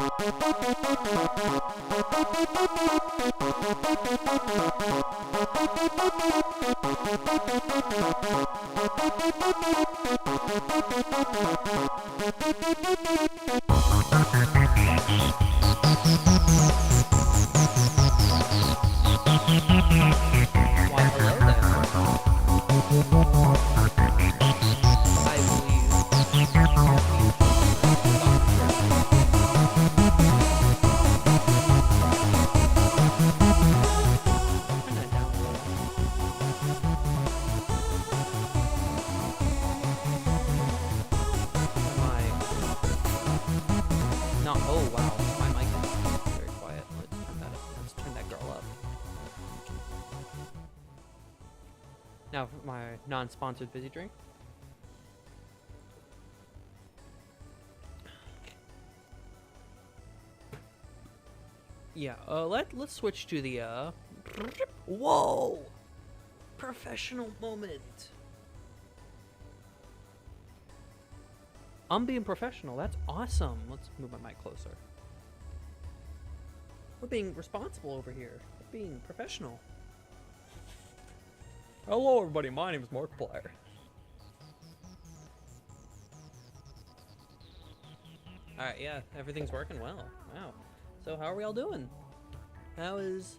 Why, hello there. I believe. Turn that down a little. Am I? No. Oh wow, my mic is very quiet. Let's turn that girl up. Now for my non-sponsored fizzy drink. Yeah, let's switch to the whoa! Professional moment. I'm being professional. That's awesome. Let's move my mic closer. We're being responsible over here. We're being professional. Hello everybody, my name is Markiplier. Alright, yeah, everything's working well. Wow. So how are we all doing? How is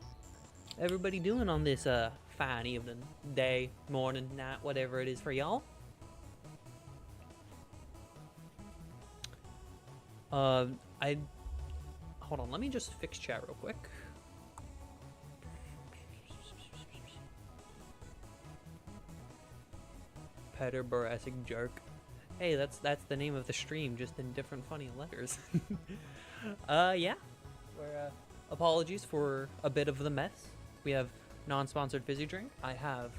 everybody doing on this fine evening, day, morning, night, whatever it is for y'all? Hold on, let me just fix chat real quick. Petter Jurassic jerk. Hey, that's the name of the stream, just in different funny letters. Yeah. We're, apologies for a bit of the mess. We have non-sponsored fizzy drink. I have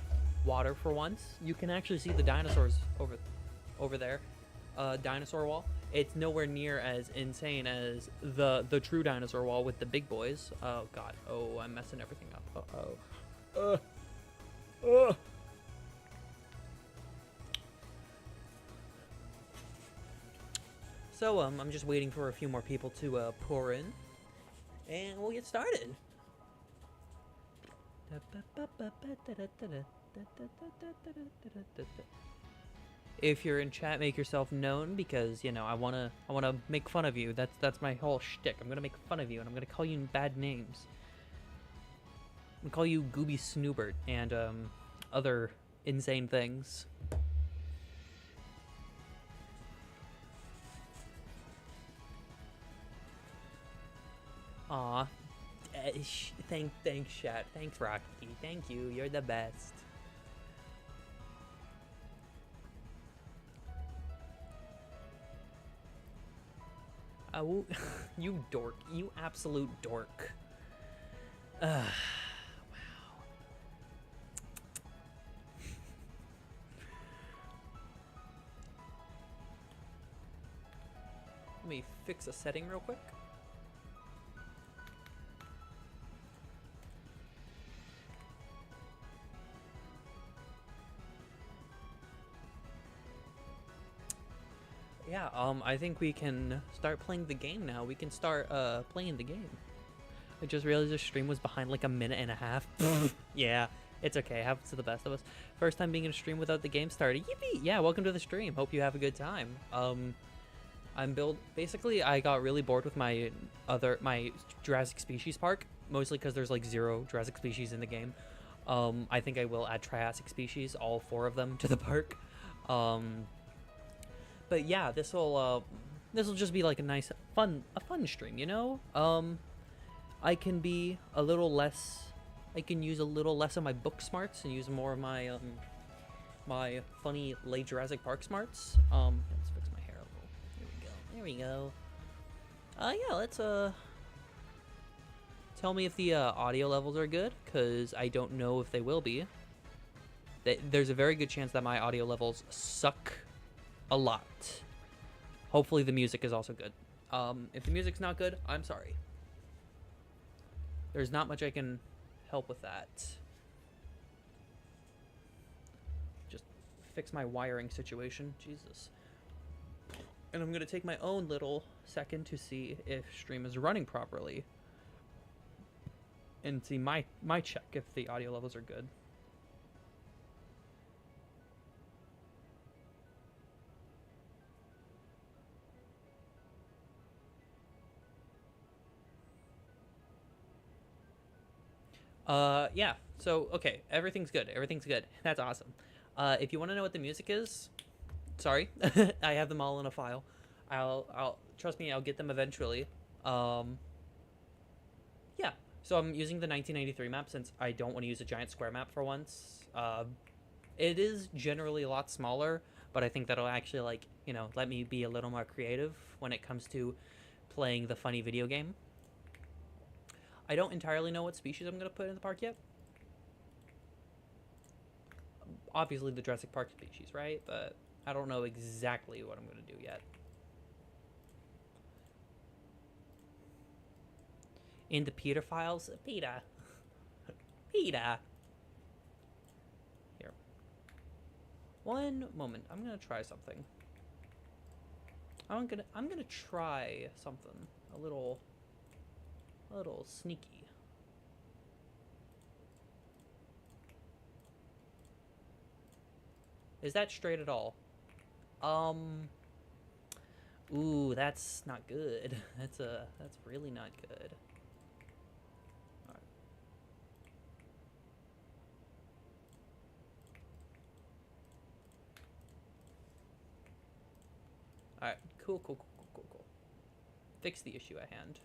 water for once. You can actually see the dinosaurs over there. Dinosaur wall. It's nowhere near as insane as the true dinosaur wall with the big boys. Oh god. Oh, I'm messing everything up. Uh-oh. So, I'm just waiting for a few more people to pour in, and we'll get started. If you're in chat, make yourself known, because you know I wanna make fun of you. That's my whole shtick. I'm gonna make fun of you, and I'm gonna call you bad names. I'm gonna call you Gooby Snoobert and other insane things. Aw. Thanks, chat. Thanks, Rocky. Thank you. You're the best. Oh, you dork. You absolute dork. Wow. Let me fix a setting real quick. Yeah, I think we can start playing the game now. We can start, playing the game. I just realized the stream was behind like a minute and a half. Yeah, it's okay. Happens to the best of us. First time being in a stream without the game started. Yippee! Yeah, welcome to the stream. Hope you have a good time. Basically, I got really bored with my Jurassic Species park. Mostly because there's like 0 Jurassic species in the game. I think I will add Triassic species, all 4 of them, to the park. But yeah, this will just be like a nice, fun stream, you know? I can be a little less, I can use a little less of my book smarts and use more of my, my funny late Jurassic Park smarts. Let's fix my hair a little. There we go. Yeah, let's, tell me if the, audio levels are good, because I don't know if they will be. There's a very good chance that my audio levels suck a lot. Hopefully the music is also good. If the music's not good, I'm sorry. There's not much I can help with that. Just fix my wiring situation. Jesus. And I'm gonna take my own little second to see if stream is running properly. And see my check if the audio levels are good. Yeah. So, okay, everything's good. Everything's good. That's awesome. If you want to know what the music is, sorry, I have them all in a file. I'll trust me. I'll get them eventually. Um, yeah. So I'm using the 1993 map since I don't want to use a giant square map for once. It is generally a lot smaller, but I think that'll actually, like, you know, let me be a little more creative when it comes to playing the funny video game. I don't entirely know what species I'm going to put in the park yet. Obviously the Jurassic Park species, right? But I don't know exactly what I'm going to do yet. In the Peter files, Peter. Peter. Here. One moment. I'm going to try something. I'm gonna try something a little sneaky. Is that straight at all? Ooh, that's not good. That's really not good. All right. Cool. Fix the issue at hand.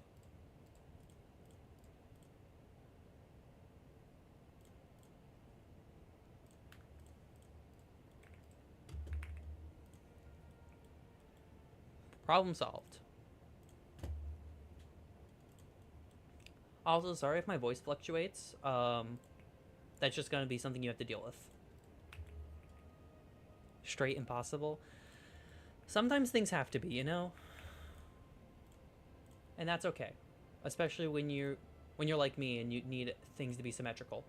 Problem solved. Also, sorry if my voice fluctuates. That's just gonna be something you have to deal with. Straight impossible. Sometimes things have to be, you know? And that's okay. Especially when you're like me and you need things to be symmetrical.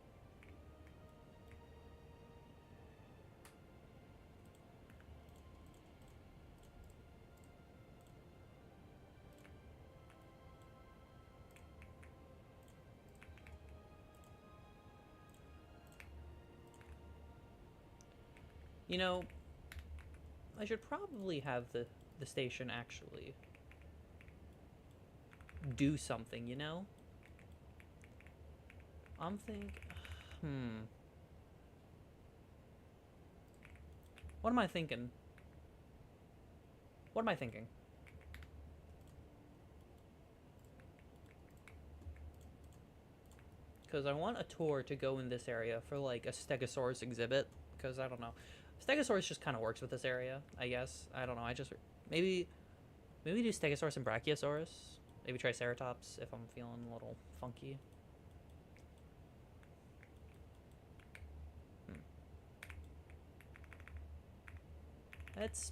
You know, I should probably have the station actually do something, you know? I'm thinking... What am I thinking? What am I thinking? Because I want a tour to go in this area for, like, a Stegosaurus exhibit. Because, I don't know. Stegosaurus just kind of works with this area, I guess. I don't know. I just... Maybe do Stegosaurus and Brachiosaurus. Maybe Triceratops if I'm feeling a little funky. That's...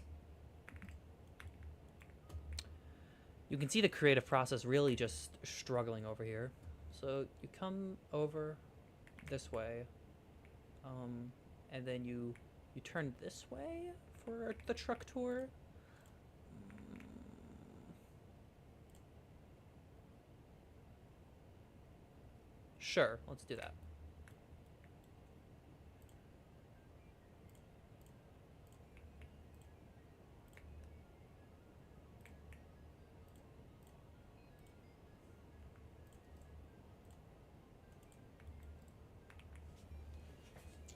You can see the creative process really just struggling over here. So you come over this way, and then you turn this way for the truck tour. Sure, let's do that.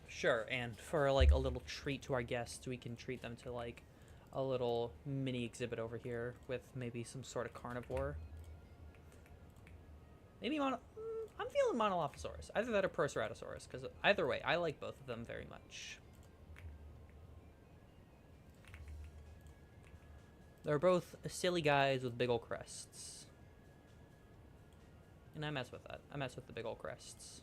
Sure, and for like a little treat to our guests, we can treat them to like a little mini exhibit over here with maybe some sort of carnivore. Maybe I'm feeling Monolophosaurus. Either that or Proceratosaurus, because either way, I like both of them very much. They're both silly guys with big ol' crests. And I mess with that. I mess with the big ol' crests.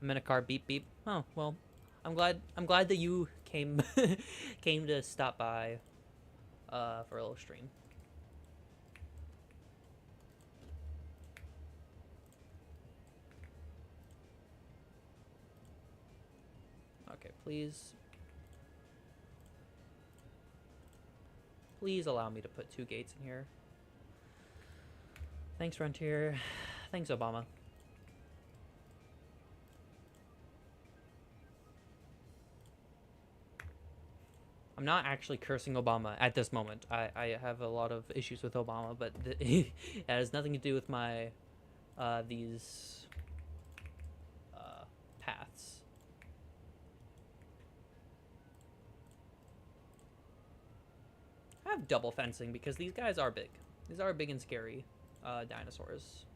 I'm in a car, beep beep. Oh, well, I'm glad that you came came to stop by for a little stream. Okay, please. Please allow me to put 2 gates in here. Thanks, Frontier. Thanks, Obama. I'm not actually cursing Obama at this moment. I have a lot of issues with Obama, but it has nothing to do with my these paths. I have double fencing because these guys are big. These are big and scary dinosaurs.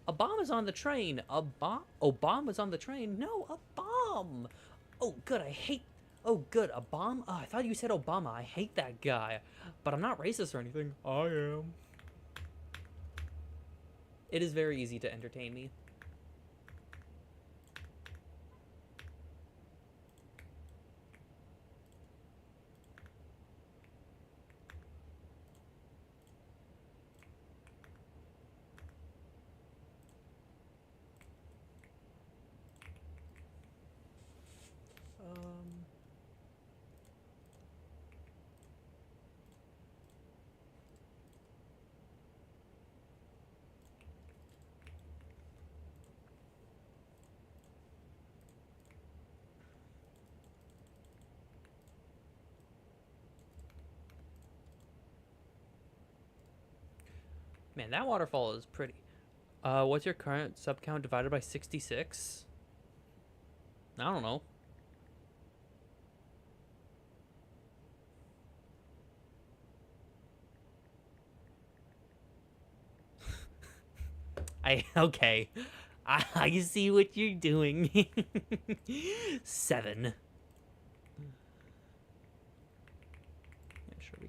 A bomb is on the train. Obama's on the train. No, a bomb. Oh, good. I hate. Oh, good. A bomb. Oh, I thought you said Obama. I hate that guy. But I'm not racist or anything. I am. It is very easy to entertain me. Man, that waterfall is pretty. What's your current sub count divided by 66? I don't know. Okay. I see what you're doing. 7. Yeah, sure we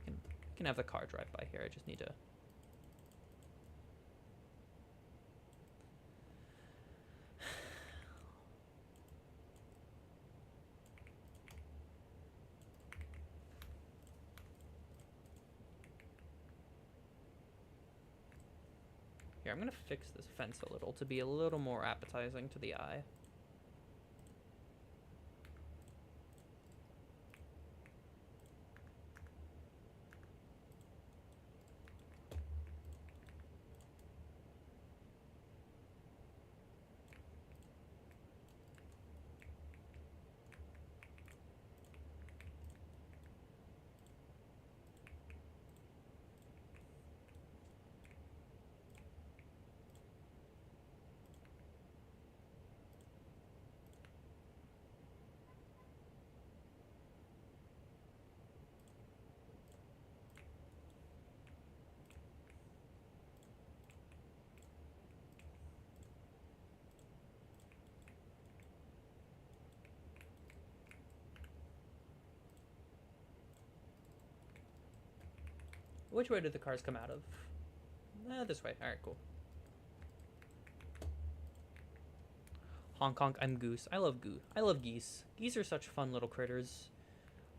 can have the car drive by here. I just need to. Here, I'm gonna fix this fence a little to be a little more appetizing to the eye. Which way did the cars come out of? This way. Alright, cool. Hong Kong, I'm Goose. I love Goose. I love geese. Geese are such fun little critters.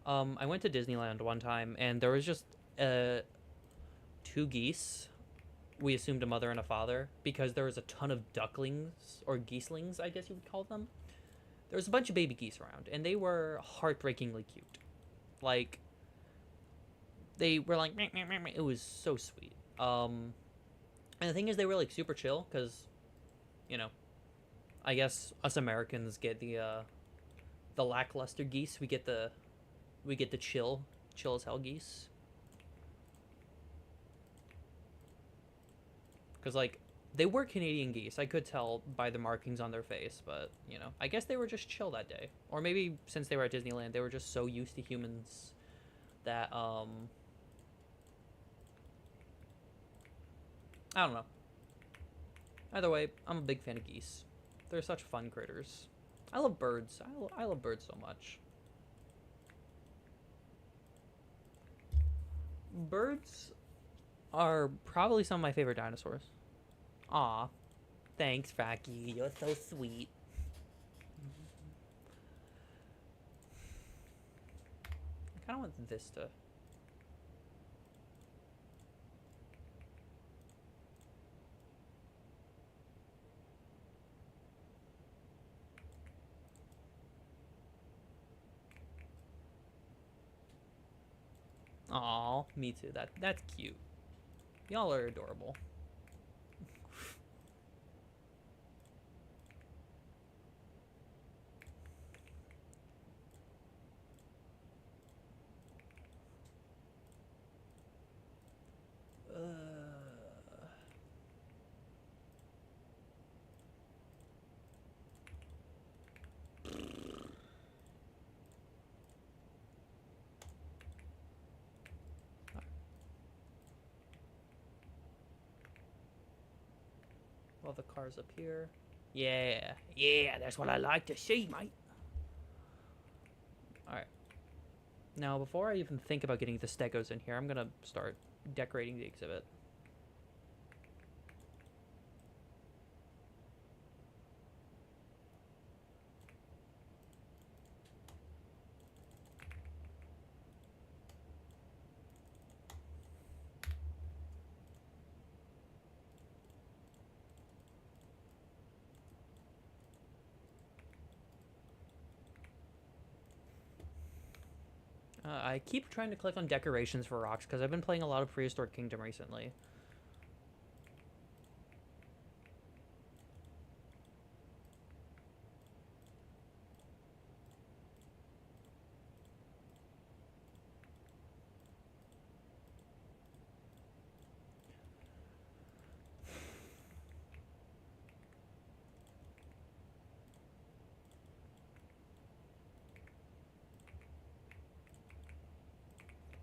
I went to Disneyland one time, and there was just 2 geese. We assumed a mother and a father, because there was a ton of ducklings, or geeslings, I guess you would call them. There was a bunch of baby geese around, and they were heartbreakingly cute. Like, they were like, meh, meh, meh, meh. It was so sweet. And the thing is, they were like super chill, because, you know, I guess us Americans get the lackluster geese. We get the chill as hell geese. Because, like, they were Canadian geese. I could tell by the markings on their face, but, you know, I guess they were just chill that day. Or maybe since they were at Disneyland, they were just so used to humans that, I don't know. Either way, I'm a big fan of geese. They're such fun critters. I love birds. I love birds so much. Birds are probably some of my favorite dinosaurs. Aw. Thanks, Fracky. You're so sweet. kind of want this to... Aw, me too. That's cute. Y'all are adorable. All the cars up here. Yeah, yeah, that's what I like to see, mate. Alright. Now, before I even think about getting the stegos in here, I'm gonna start decorating the exhibit. I keep trying to click on decorations for rocks because I've been playing a lot of Prehistoric Kingdom recently.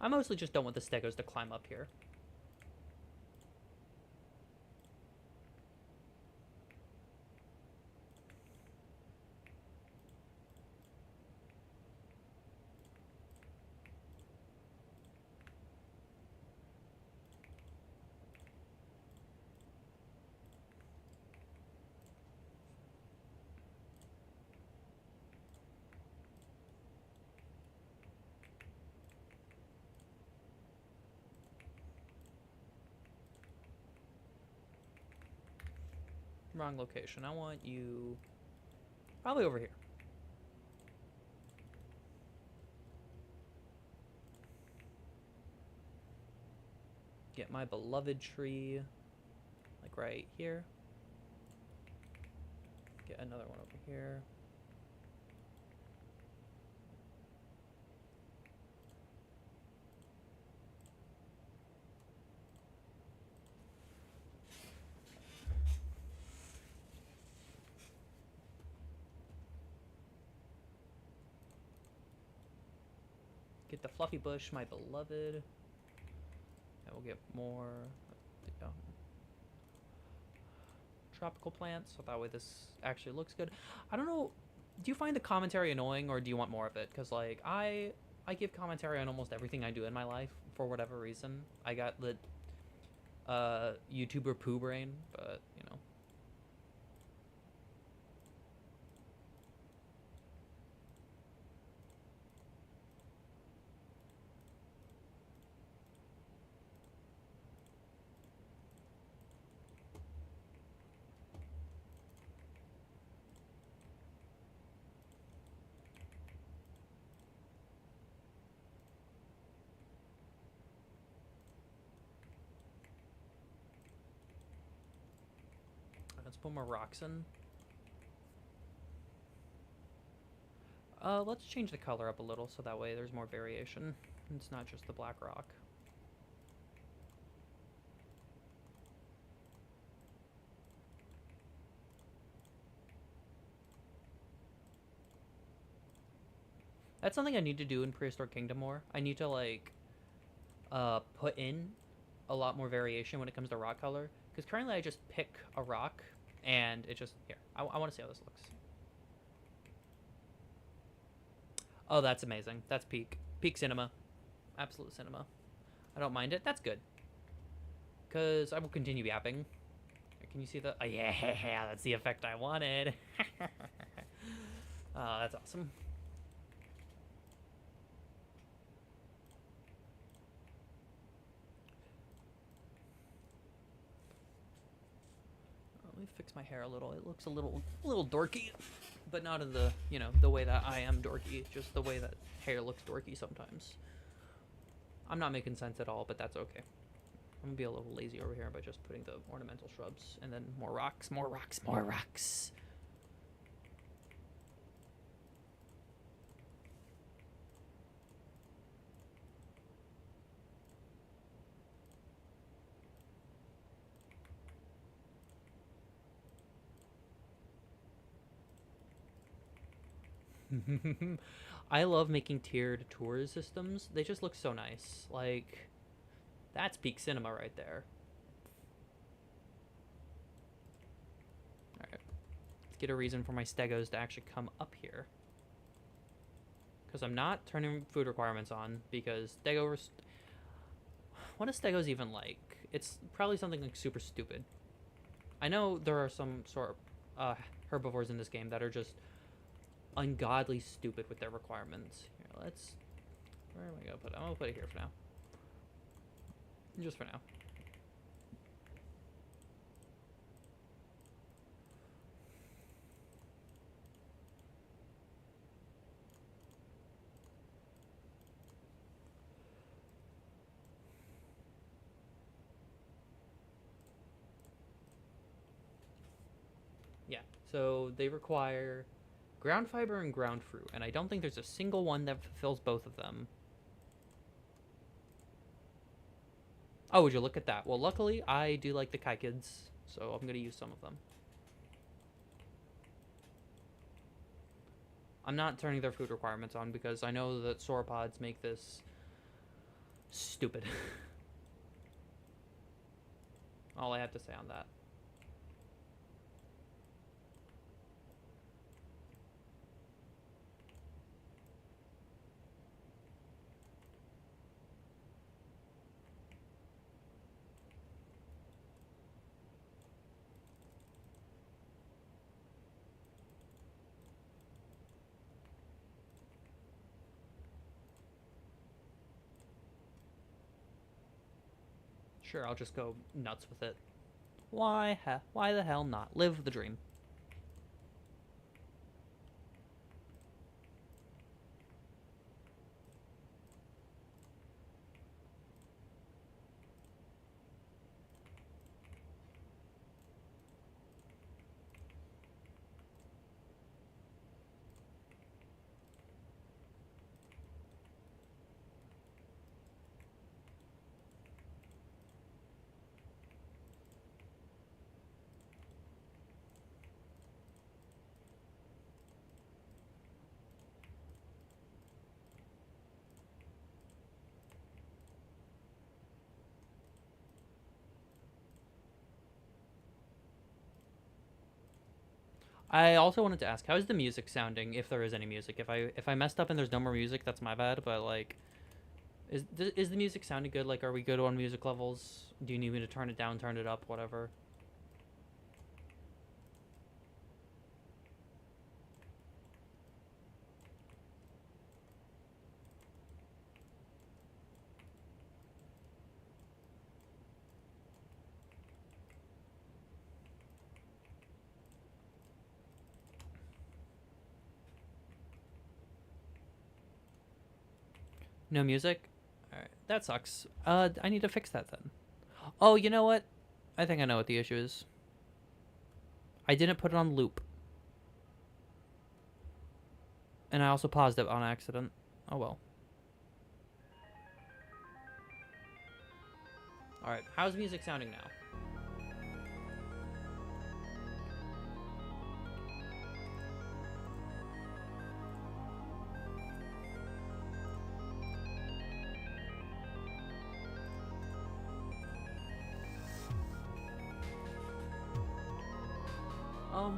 I mostly just don't want the stegos to climb up here. Wrong location. I want you probably over here. Get my beloved tree, like right here. Get another one over here. Get the fluffy bush, my beloved. And we'll get more tropical plants, so that way this actually looks good. I don't know, do you find the commentary annoying, or do you want more of it? Because, like, I give commentary on almost everything I do in my life, for whatever reason. I got the YouTuber poo brain, but, you know. Let's put more rocks in. Let's change the color up a little so that way there's more variation. It's not just the black rock. That's something I need to do in Prehistoric Kingdom more. I need to, like, put in a lot more variation when it comes to rock color. Because currently I just pick a rock and it just... Here, I want to see how this looks. Oh, that's amazing. That's peak. Peak cinema. Absolute cinema. I don't mind it. That's good. Because I will continue yapping. Can you see the... Oh, yeah, that's the effect I wanted. Oh, that's awesome. me fix my hair a little. It looks a little dorky, but not in the, you know, the way that I am dorky, just the way that hair looks dorky sometimes. I'm not making sense at all, but that's okay. I'm gonna be a little lazy over here by just putting the ornamental shrubs and then more rocks, more rocks, more rocks. I love making tiered tour systems. They just look so nice. Like, that's peak cinema right there. Alright. Let's get a reason for my stegos to actually come up here. Because I'm not turning food requirements on, because stego... What are stegos even like? It's probably something like super stupid. I know there are some sort of herbivores in this game that are just ungodly stupid with their requirements. Here, let's... Where am I gonna put it? I'm gonna put it here for now. Just for now. Yeah, so they require ground fiber and ground fruit, and I don't think there's a single one that fulfills both of them. Oh, would you look at that? Well, luckily, I do like the kykids, so I'm going to use some of them. I'm not turning their food requirements on because I know that sauropods make this stupid. All I have to say on that. Sure, I'll just go nuts with it. Why the hell not? Live the dream. I also wanted to ask, how is the music sounding, if there is any music? If I messed up and there's no more music, that's my bad, but, like, is the music sounding good? Like, are we good on music levels? Do you need me to turn it down, turn it up, whatever? No music? Alright, that sucks. I need to fix that then. Oh, you know what? I think I know what the issue is. I didn't put it on loop. And I also paused it on accident. Oh well. Alright, how's music sounding now?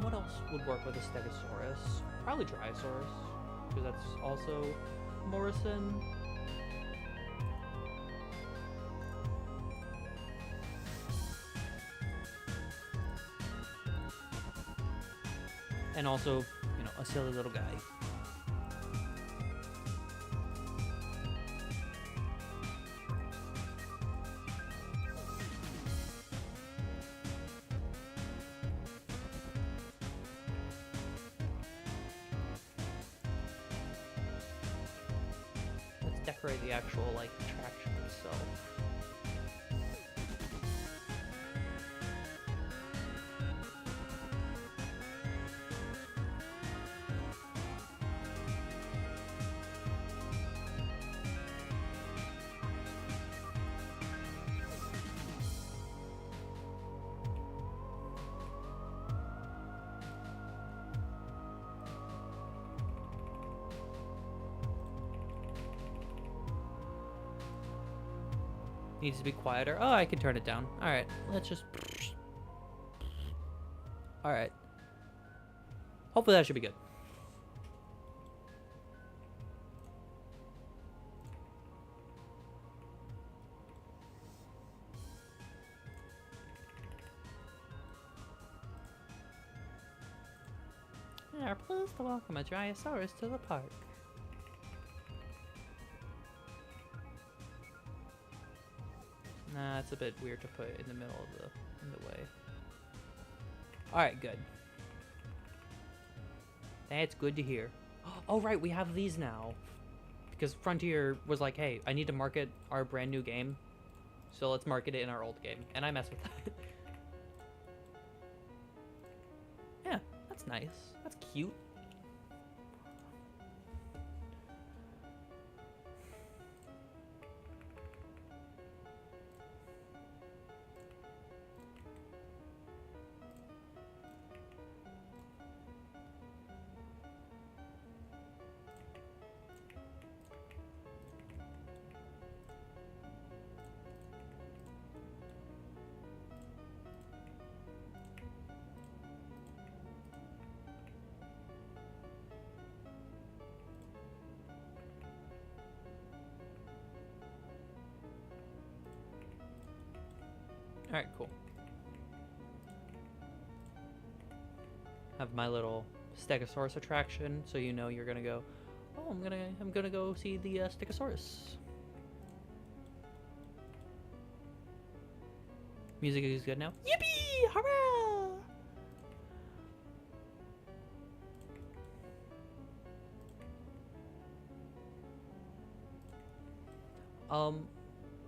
What else would work with a Stegosaurus? Probably Dryosaurus, because that's also Morrison. And also, you know, a silly little guy. decorate the actual, like, attraction itself. Needs to be quieter. Oh, I can turn it down. Alright, let's just... Alright. Hopefully that should be good. We are pleased to welcome a Dryosaurus to the park. Nah, it's a bit weird to put in the middle of the way. Alright, good. That's good to hear. Oh, right, we have these now. Because Frontier was like, hey, I need to market our brand new game. So let's market it in our old game. And I messed with that. Yeah, that's nice. That's cute. Alright, cool. Have my little Stegosaurus attraction, so you know you're gonna go, oh, I'm gonna go see the Stegosaurus. Music is good now. Yippee! Hurrah!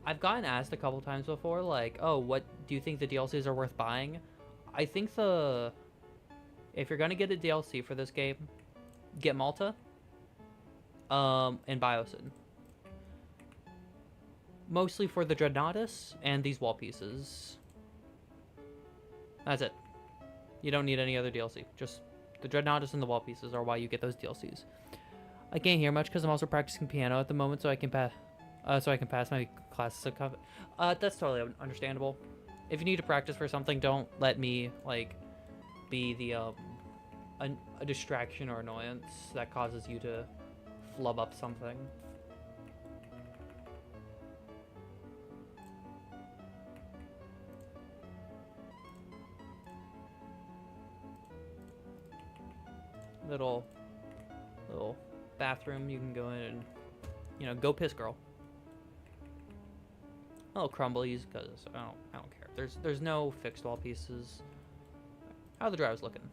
I've gotten asked a couple times before, like, oh, what do you think the DLCs are worth buying? I think if you're gonna get a DLC for this game, get Malta, and Biosyn. Mostly for the Dreadnoughtus and these wall pieces. That's it. You don't need any other DLC. Just the Dreadnoughtus and the wall pieces are why you get those DLCs. I can't hear much because I'm also practicing piano at the moment, so I can pass my classes. That's totally understandable. If you need to practice for something, don't let me like be the a distraction or annoyance that causes you to flub up something. Little bathroom you can go in and, you know, go piss, girl. Oh, crumblies, because I don't care. There's no fixed wall pieces. How are the drives looking?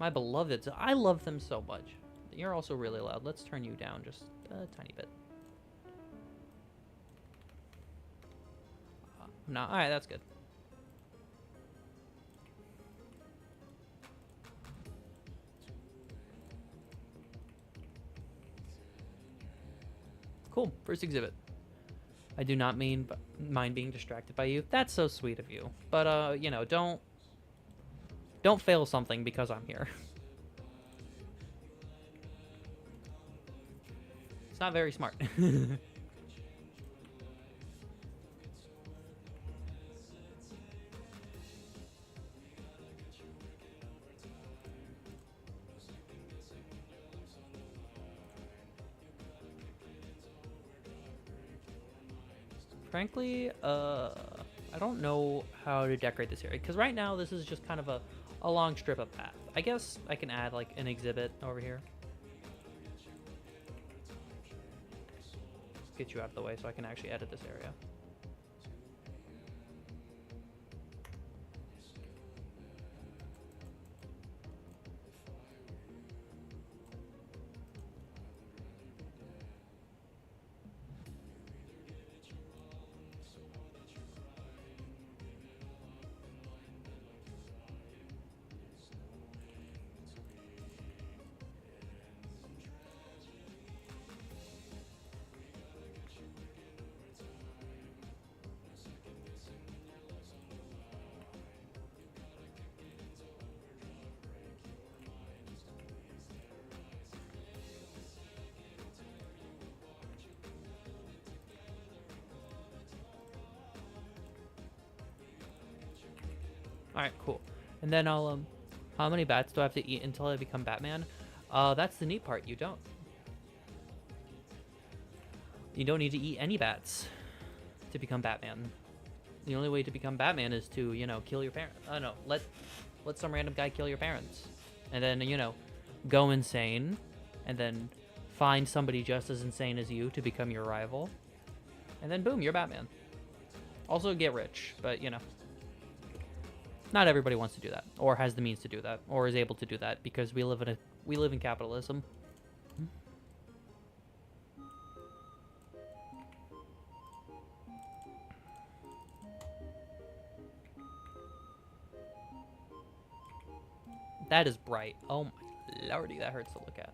My beloveds, I love them so much. You're also really loud. Let's turn you down just a tiny bit. No, all right, that's good. Cool, first exhibit. I do not mind being distracted by you. That's so sweet of you. But you know, don't fail something because I'm here. It's not very smart. Frankly, I don't know how to decorate this area, because right now this is just kind of a long strip of path. I guess I can add like an exhibit over here. Get you out of the way so I can actually edit this area. All right, cool. And then I'll how many bats do I have to eat until I become Batman? That's the neat part. You don't. You don't need to eat any bats to become Batman. The only way to become Batman is to, you know, kill your parents. Oh no, let some random guy kill your parents, and then, you know, go insane, and then find somebody just as insane as you to become your rival, and then boom, you're Batman. Also get rich, but you know, not everybody wants to do that, or has the means to do that, or is able to do that, because we live in capitalism. That is bright. Oh my lordy, that hurts to look at.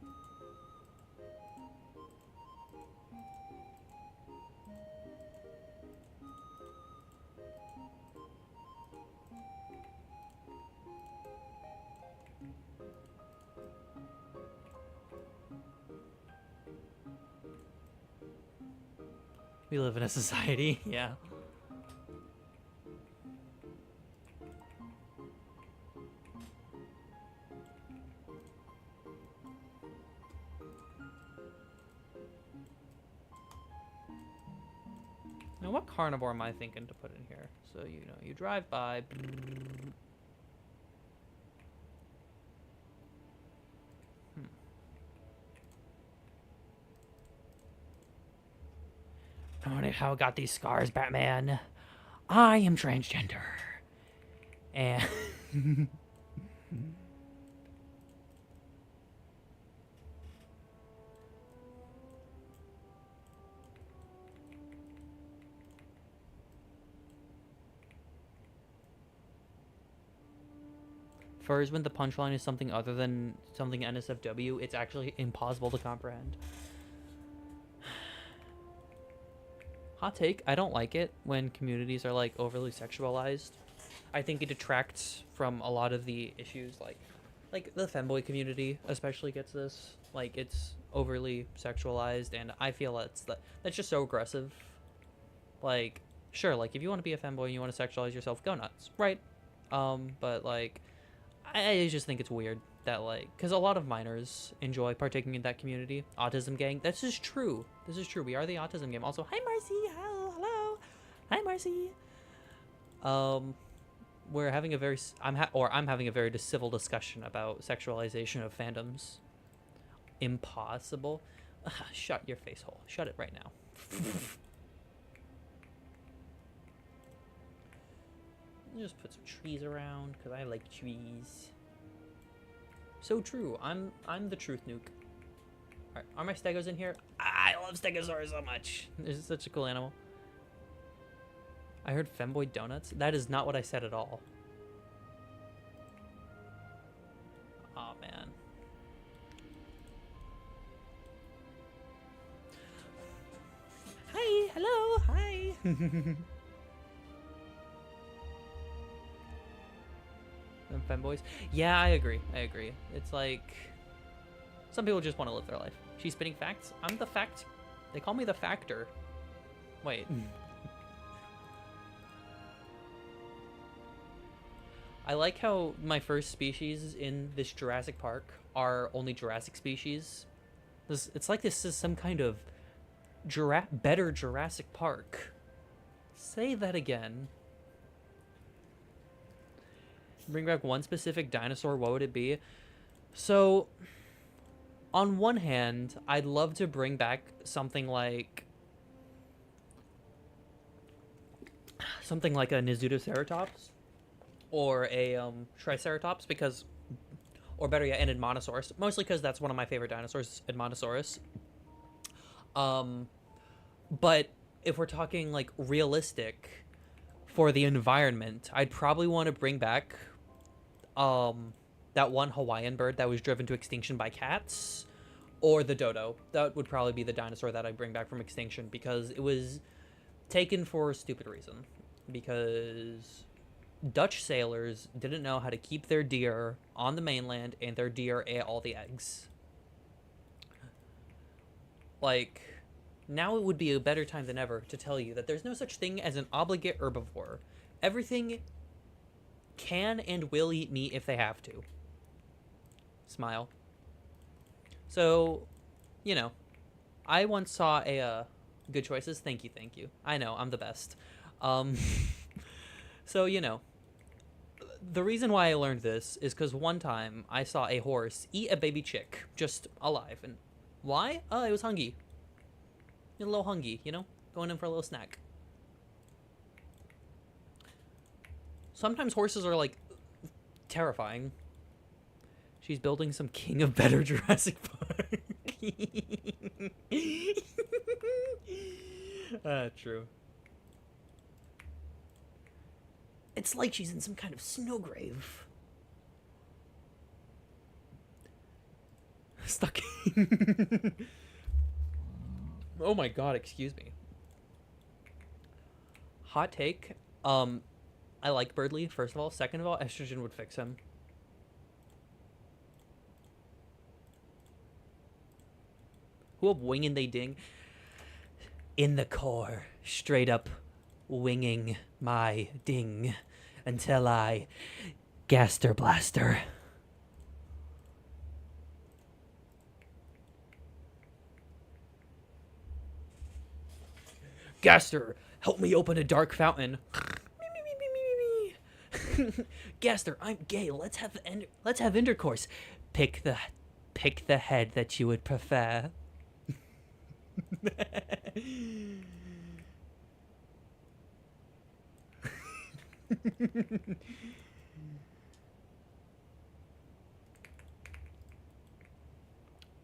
We live in a society, yeah. Now, what carnivore am I thinking to put in here? So, you know, you drive by. I don't know how I got these scars, Batman. I am transgender. And... First, when the punchline is something other than something NSFW, it's actually impossible to comprehend. Hot take, I don't like it when communities are like overly sexualized. I think it detracts from a lot of the issues, like the femboy community especially gets this. Like, it's overly sexualized, and I feel that's just so aggressive. Like, sure, like if you want to be a femboy and you want to sexualize yourself, go nuts, right? But like, I just think it's weird that, like, because a lot of minors enjoy partaking in that community. Autism gang, this is true. This is true. We are the autism gang. Also, hi Marcy. Hello. Hi Marcy. We're having a very I'm having a very civil discussion about sexualization of fandoms. Impossible. Shut your face hole. Shut it right now. Just put some trees around because I like trees. So true. I'm the truth nuke. All right, are my stegos in here? I love stegosaurus so much. This is such a cool animal. I heard femboy donuts. That is not what I said at all. Oh man. Hi. Hello. Hi. Femboys. Yeah, I agree. It's like some people just want to live their life. She's spitting facts. I'm the fact. They call me the factor. Wait. I like how my first species in this Jurassic Park are only Jurassic species. It's like this is some kind of better Jurassic Park. Say that again. Bring back one specific dinosaur, what would it be? So, on one hand, I'd love to bring back something like a Nizutoceratops or a Triceratops, because, or better yet, an Edmontosaurus. Mostly because that's one of my favorite dinosaurs, Edmontosaurus. But if we're talking like realistic for the environment, I'd probably want to bring back that one Hawaiian bird that was driven to extinction by cats, or the dodo. That would probably be the dinosaur that I'd bring back from extinction, because it was taken for a stupid reason. Because Dutch sailors didn't know how to keep their deer on the mainland, and their deer ate all the eggs. Like, now it would be a better time than ever to tell you that there's no such thing as an obligate herbivore. Everything can and will eat meat if they have to. Smile. So, you know, I once saw a good choices. Thank you, thank you. I know I'm the best. Um, so you know, the reason why I learned this is because one time I saw a horse eat a baby chick just alive, and why? Oh, it was hungry. A little hungry, you know, going in for a little snack. Sometimes horses are like terrifying. She's building some king of better Jurassic Park. True. It's like she's in some kind of snow grave. Stuck. Oh my god, excuse me. Hot take. I like Birdly, first of all. Second of all, estrogen would fix him. Who up winging they ding? In the core, straight up winging my ding until I gaster blaster. Gaster, help me open a dark fountain. Gaster, I'm gay. Let's have intercourse. Pick the head that you would prefer.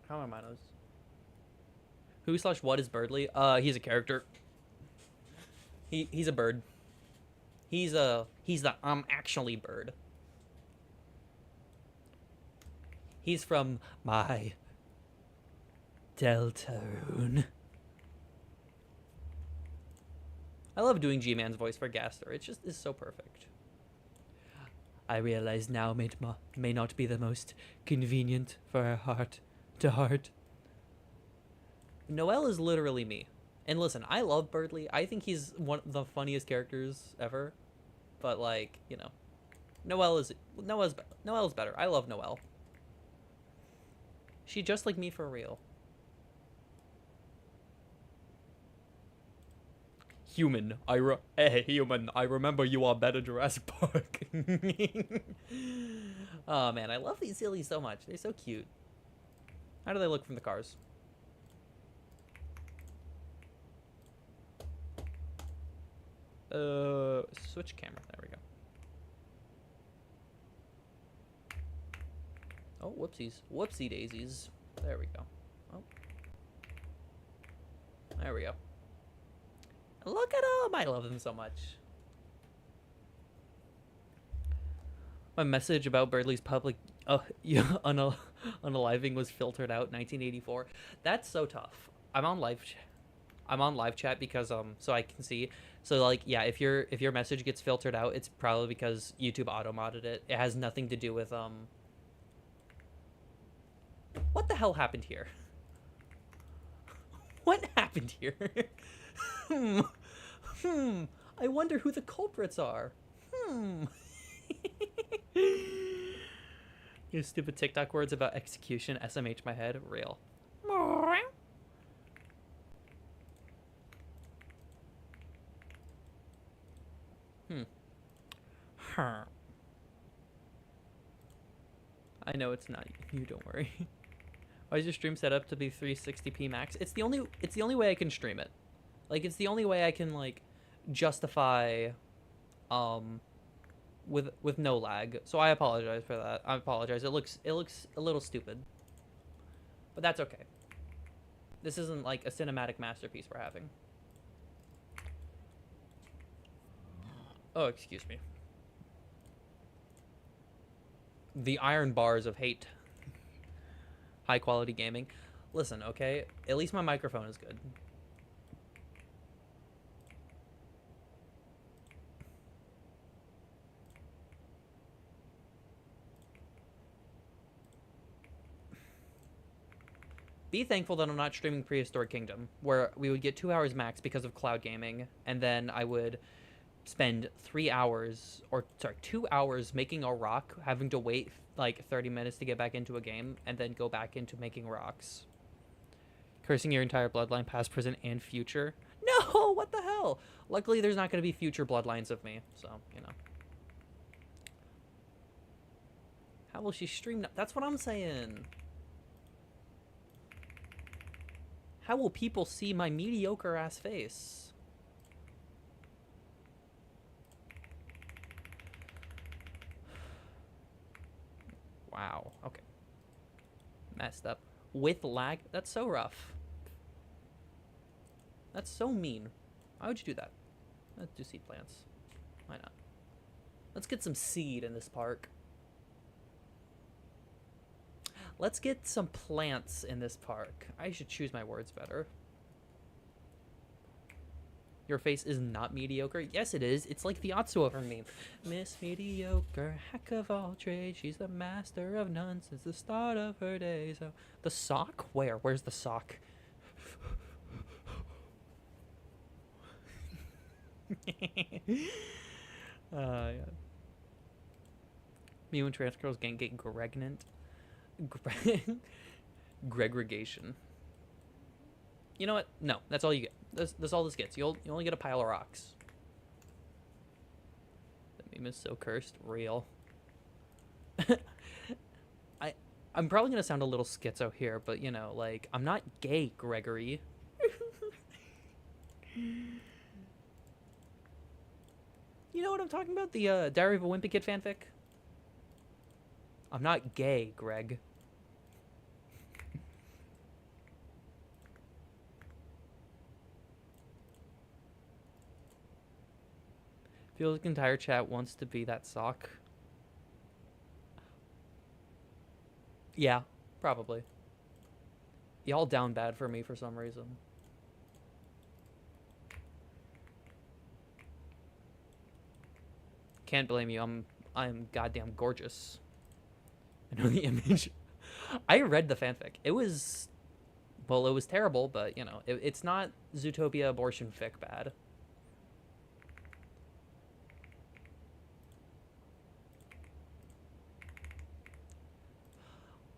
How am I those? Who/what is Birdly? He's a character. He's a bird. He's the actually bird. He's from my Deltarune. I love doing G-Man's voice for Gaster. It just is so perfect. I realize now may not be the most convenient for our heart to heart. Noelle is literally me. And listen, I love Birdly. I think he's one of the funniest characters ever. But like, you know, Noelle's better. I love Noelle. She just like me for real. Human, human, I remember you are better Jurassic Park. Oh man, I love these sillies so much. They're so cute. How do they look from the cars? Switch camera. There we go. Oh, whoopsies. Whoopsie daisies. There we go. Oh. There we go. Look at them. I love them so much. My message about Birdly's public unaliving was filtered out 1984. That's so tough. I'm on live chat because so I can see. So like yeah, if your message gets filtered out, it's probably because YouTube auto-modded it. It has nothing to do with what the hell happened here? What happened here? I wonder who the culprits are. You stupid TikTok words about execution, SMH my head, real. I know it's not you, don't worry. Why is your stream set up to be 360p max? It's the only way I can stream it. Like it's the only way I can like justify with no lag. So I apologize for that. I apologize. It looks a little stupid. But that's okay. This isn't like a cinematic masterpiece we're having. Oh, excuse me. The iron bars of hate. High quality gaming. Listen, okay? At least my microphone is good. Be thankful that I'm not streaming Prehistoric Kingdom, where we would get 2 hours max because of cloud gaming, and then I would spend 3 hours, or sorry, 2 hours making a rock, having to wait like 30 minutes to get back into a game, and then go back into making rocks. Cursing your entire bloodline, past, present, and future. No, what the hell? Luckily, there's not going to be future bloodlines of me, so, you know. How will she stream? That's what I'm saying. How will people see my mediocre ass face? Wow. Okay. Messed up. With lag? That's so rough. That's so mean. Why would you do that? Let's do seed plants. Why not? Let's get some seed in this park. Let's get some plants in this park. I should choose my words better. Your face is not mediocre. Yes, it is. It's like the Otsuover meme. Miss Mediocre, hack of all trades. She's the master of none since the start of her days. So, the sock? Where? Where's the sock? Yeah. Me when trans girls get gregnant. Gregregation. You know what? No, that's all you get. That's all this gets. You only get a pile of rocks. That meme is so cursed. Real. I'm probably gonna sound a little schizo here, but you know, like, I'm not gay, Gregory. You know what I'm talking about? The Diary of a Wimpy Kid fanfic? I'm not gay, Greg. Feels like the entire chat wants to be that sock. Yeah, probably. Y'all down bad for me for some reason. Can't blame you. I'm goddamn gorgeous. I know the image. I read the fanfic. It was terrible, but you know, it's not Zootopia abortion fic bad.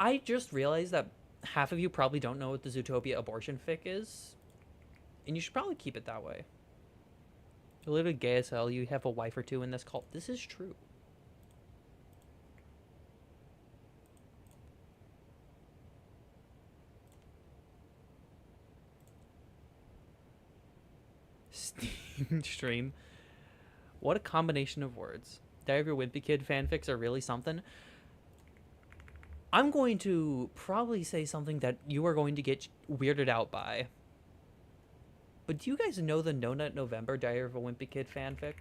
I just realized that half of you probably don't know what the Zootopia abortion fic is, and you should probably keep it that way. You're literally gay as hell. You have a wife or two in this cult. This is true. Steam stream. What a combination of words. Diary of Your Wimpy Kid fanfics are really something. I'm going to probably say something that you are going to get weirded out by. But do you guys know the No Nut November Diary of a Wimpy Kid fanfic?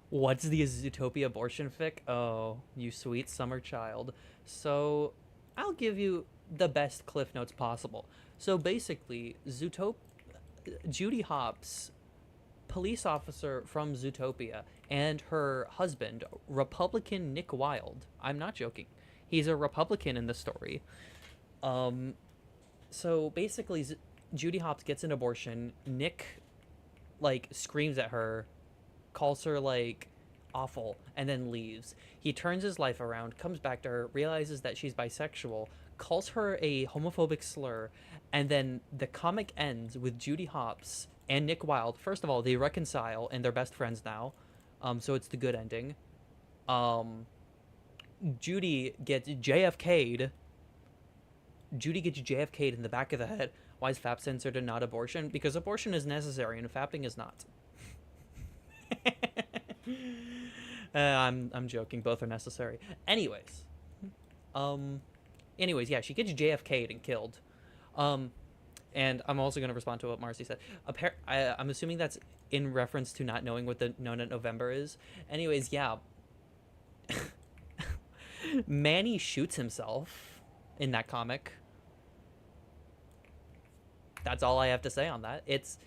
What's the Zootopia abortion fic? Oh, you sweet summer child. So, I'll give you the best Cliff Notes possible. So basically, Judy Hopps, police officer from Zootopia, and her husband, Republican Nick Wilde. I'm not joking. He's a Republican in the story. So basically, Judy Hopps gets an abortion. Nick, like, screams at her, calls her, like, awful, and then leaves. He turns his life around, comes back to her, realizes that she's bisexual, calls her a homophobic slur, and then the comic ends with Judy Hopps and Nick Wilde. First of all, they reconcile and they're best friends now. So it's the good ending. Judy gets JFK'd. Judy gets JFK'd in the back of the head. Why is FAP censored and not abortion? Because abortion is necessary and fapping is not. I'm joking. Both are necessary. Anyways, yeah, she gets JFK'd and killed. And I'm also going to respond to what Marcy said. I'm assuming that's in reference to not knowing what the No Nut November is. Anyways, yeah. Manny shoots himself in that comic. That's all I have to say on that. It's...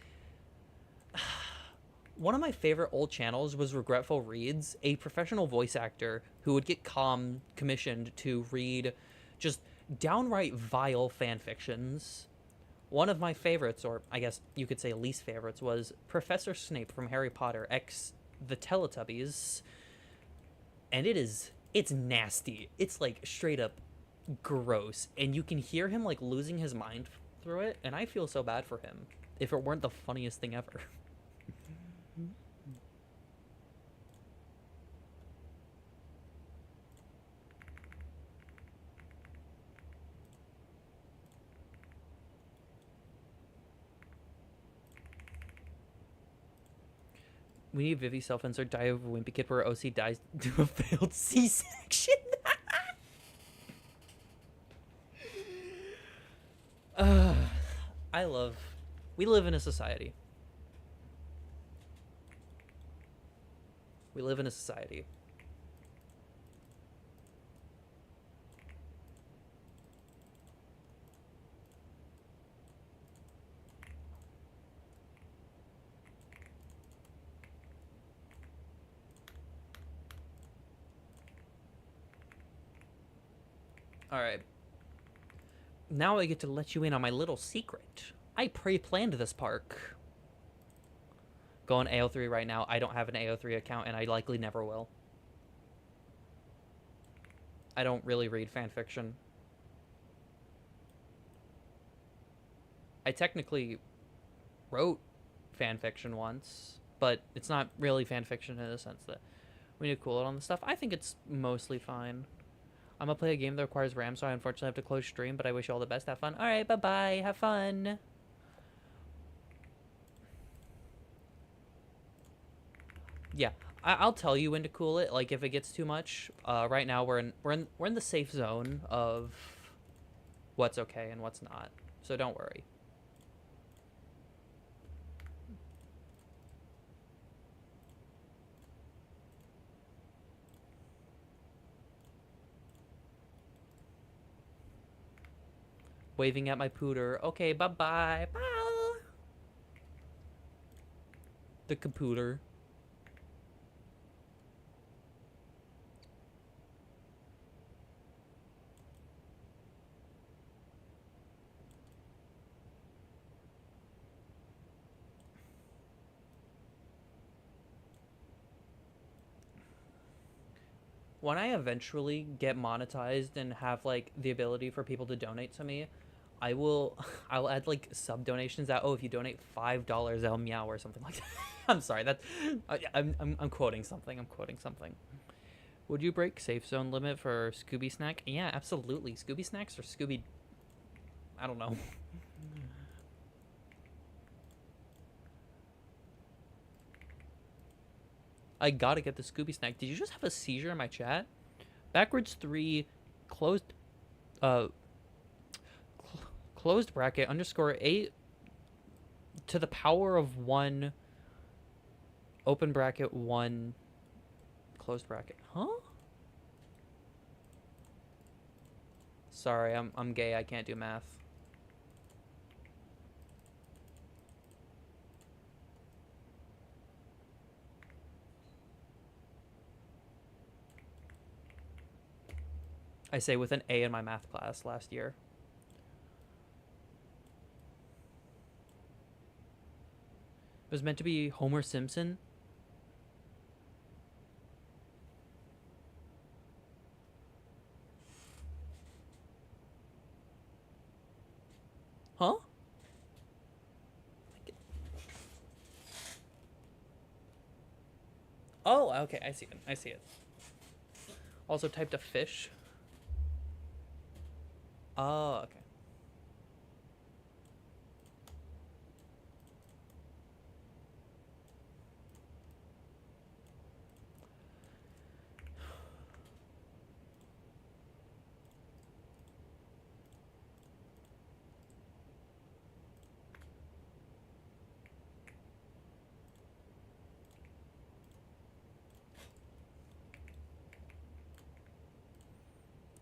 One of my favorite old channels was Regretful Reads, a professional voice actor who would get commissioned to read just downright vile fan fictions. One of my favorites, or I guess you could say least favorites, was Professor Snape from Harry Potter X the Teletubbies. And it's nasty. It's like straight up gross. And you can hear him like losing his mind through it, and I feel so bad for him. If it weren't the funniest thing ever. We need Vivi self-insert die of a wimpy kid where OC dies due to a failed C-section. I love... We live in a society. We live in a society. Alright. Now I get to let you in on my little secret. I pre-planned this park. Go on AO3 right now. I don't have an AO3 account, and I likely never will. I don't really read fanfiction. I technically wrote fanfiction once, but it's not really fanfiction in the sense that we need to cool it on the stuff. I think it's mostly fine. I'm gonna play a game that requires RAM, so I unfortunately have to close stream, but I wish you all the best. Have fun. Alright, bye-bye. Have fun. Yeah, I'll tell you when to cool it, like if it gets too much. Right now we're in the safe zone of what's okay and what's not. So don't worry. Waving at my pooter. Okay, bye-bye. Bye. The capooter. When I eventually get monetized and have like the ability for people to donate to me, I'll add like sub donations that, oh, if you donate $5 I'll meow or something like that. I'm sorry, that I'm quoting something. I'm quoting something. Would you break safe zone limit for Scooby Snack? Yeah, absolutely. Scooby Snacks or Scooby, I don't know. I gotta get the Scooby Snack. Did you just have a seizure in my chat? Backwards 3 closed closed bracket underscore 8 to the power of 1 open bracket 1 closed bracket. Huh? Sorry, I'm gay. I can't do math. I say with an A in my math class last year. It was meant to be Homer Simpson. Huh? Oh, okay. I see it. I see it. Also typed a fish. Oh, okay.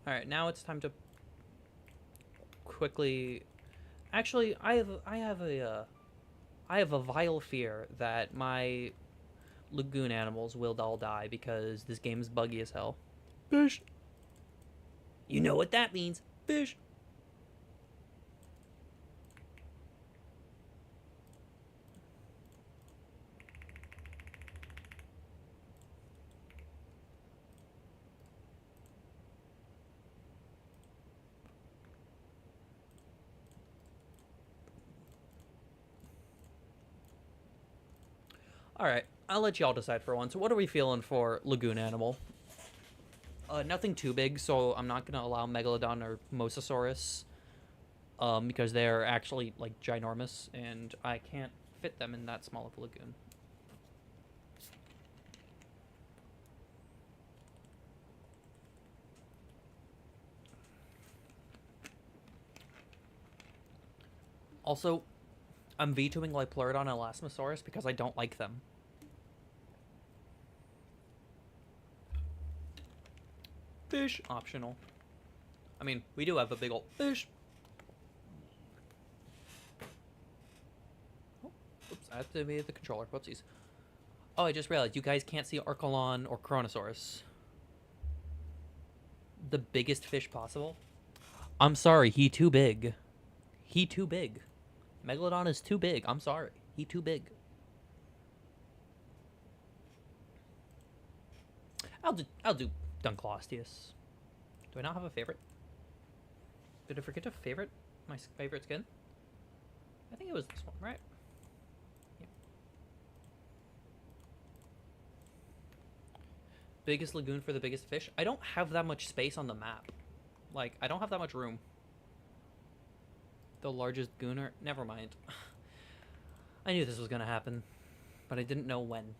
All right, now it's time to quickly. Actually, I have a vile fear that my lagoon animals will all die because this game is buggy as hell. Fish. You know what that means. Fish. All right, I'll let y'all decide for once. What are we feeling for lagoon animal? Nothing too big, so I'm not gonna allow Megalodon or Mosasaurus, because they're actually like ginormous, and I can't fit them in that small of a lagoon. Also, I'm vetoing Liopleurodon and Elasmosaurus because I don't like them. Fish. Optional. I mean, we do have a big ol' fish. Oh, oops, I activated the controller. Whoopsies. Oh, I just realized you guys can't see Archelon or Kronosaurus. The biggest fish possible? I'm sorry, he too big. He too big. Megalodon is too big. I'm sorry. He too big. I'll do Dunkleosteus. Do I not have a favorite? Did I forget to favorite my favorite skin? I think it was this one, right? Yep. Biggest lagoon for the biggest fish? I don't have that much space on the map. Like, I don't have that much room. The largest gooner? Never mind. I knew this was gonna happen, but I didn't know when.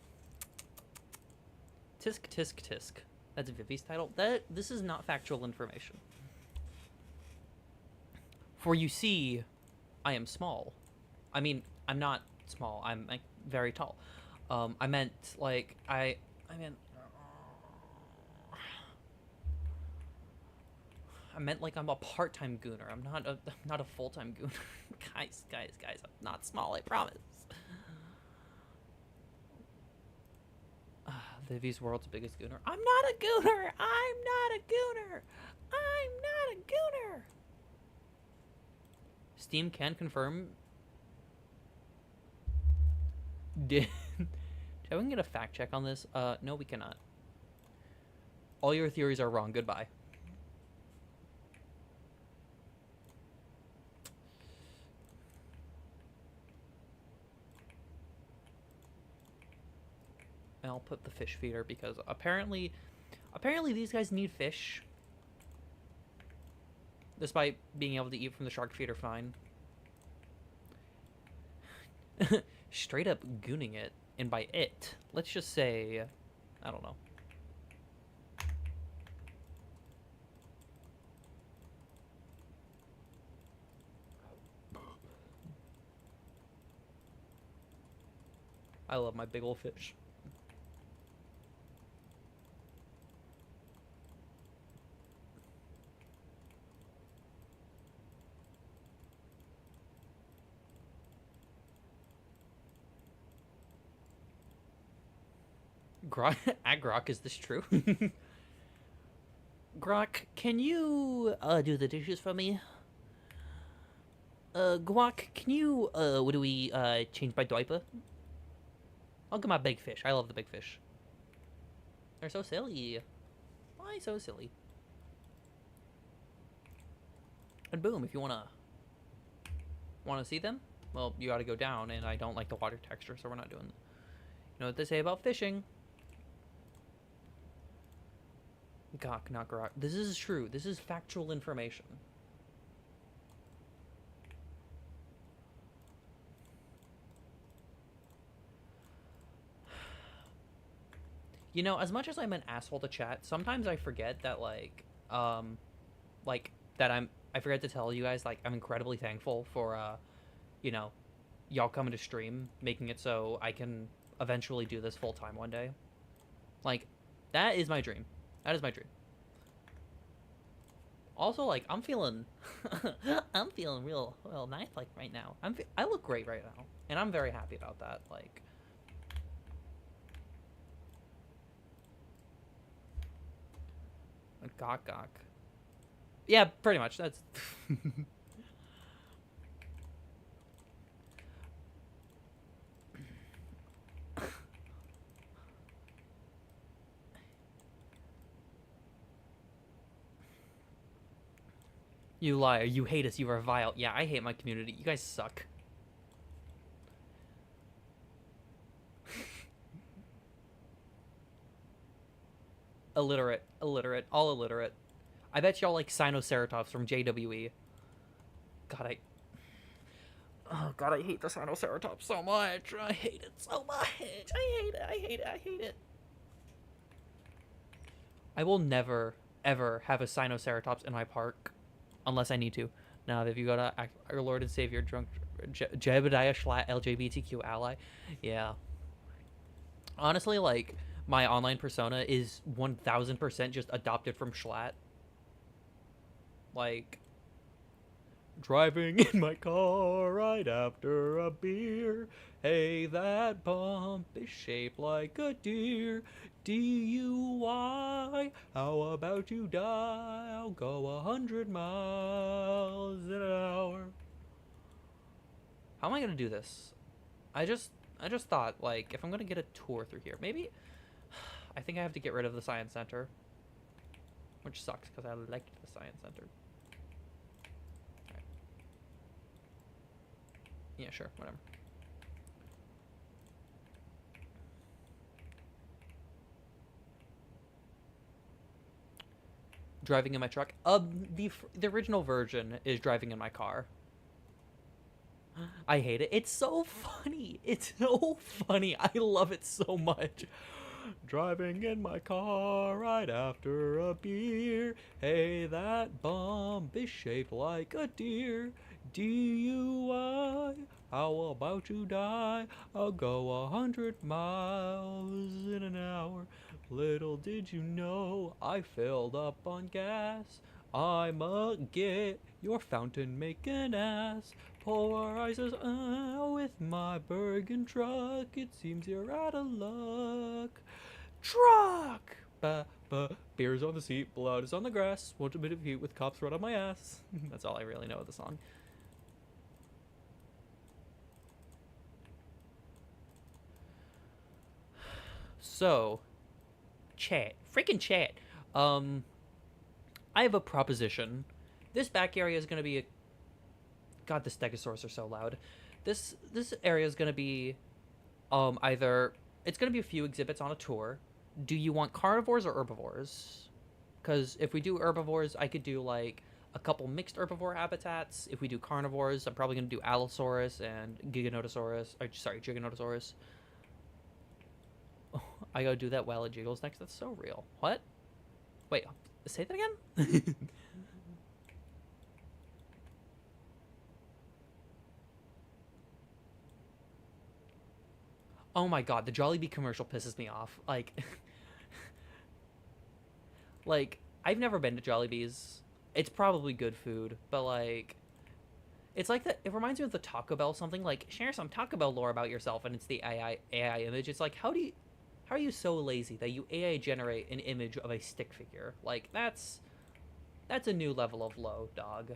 Tisk, tisk, tisk. That's Vivi's title. This is not factual information. For you see, I am small. I mean, I'm not small. I'm like very tall. I meant like I meant like I'm a part-time gooner. I'm not a full-time gooner. guys, I'm not small, I promise. Vivi's world's biggest gooner. I'm not a gooner. I'm not a gooner. I'm not a gooner. Steam can confirm. Did we can get a fact check on this? No, we cannot. All your theories are wrong. Goodbye. And I'll put the fish feeder because apparently these guys need fish. Despite being able to eat from the shark feeder fine. Straight up gooning it. And by it, let's just say, I don't know. I love my big old fish. Grok, is this true? Grok, can you do the dishes for me? Guac, can you what do we change my diaper? I'll get my big fish. I love the big fish. They're so silly. Why so silly? And boom, if you wanna see them, well, you gotta go down, and I don't like the water texture, so we're not doing. You know what they say about fishing? Gawk, not grok. This is true. This is factual information. You know, as much as I'm an asshole to chat, sometimes I forget that I forget to tell you guys, like, I'm incredibly thankful for, you know, y'all coming to stream, making it so I can eventually do this full time one day. Like, that is my dream. That is my dream. Also, like, I'm feeling, I'm feeling real nice, like, right now. I look great right now, and I'm very happy about that. Like, Gawk gawk. Yeah, pretty much. That's. You liar. You hate us. You are vile. Yeah, I hate my community. You guys suck. Illiterate. Illiterate. All illiterate. I bet y'all like Sinoceratops from JWE. God, Oh, God, I hate the Sinoceratops so much. I hate it so much. I hate it. I hate it. I hate it. I will never, ever have a Sinoceratops in my park unless I need to. Now, if you go to our Lord and Savior, drunk Jebediah Schlatt, LGBTQ ally, yeah. Honestly, like, my online persona is 1000% just adopted from Schlatt. Like, driving in my car right after a beer. Hey, that bump is shaped like a deer. DUI, how about you die? I'll go 100 miles an hour. How am I gonna do this? I just thought, like, if I'm gonna get a tour through here, maybe I think I have to get rid of the Science Center, which sucks because I liked the Science Center. Right. Yeah, sure, whatever. Driving in my truck. The original version is driving in my car. I hate it. It's so funny. It's so funny. I love it so much. Driving in my car right after a beer. Hey, that bump is shaped like a deer. DUI, how about you die? I'll go 100 miles in an hour. Little did you know I filled up on gas. I'ma get your fountain make an ass. Polarizers with my Bergen truck. It seems you're out of luck. Truck! Beer's on the seat, blood is on the grass. Want a bit of heat with cops right on my ass. That's all I really know of the song. So, chat. Freaking chat. I have a proposition. This back area is going to be a... God, the stegosaurs are so loud. This area is going to be either... It's going to be a few exhibits on a tour. Do you want carnivores or herbivores? Because if we do herbivores, I could do, like, a couple mixed herbivore habitats. If we do carnivores, I'm probably going to do Allosaurus and Giganotosaurus. Or, sorry, Giganotosaurus. Oh, I gotta do that while it jiggles next. That's so real. What? Wait, say that again? Oh my god, the Jollibee commercial pisses me off. Like, like, I've never been to Jollibee's. It's probably good food, but like, it's like that. It reminds me of the Taco Bell something. Like, share some Taco Bell lore about yourself, and it's the AI image. It's like, how are you so lazy that you AI generate an image of a stick figure? Like, that's a new level of low, dog.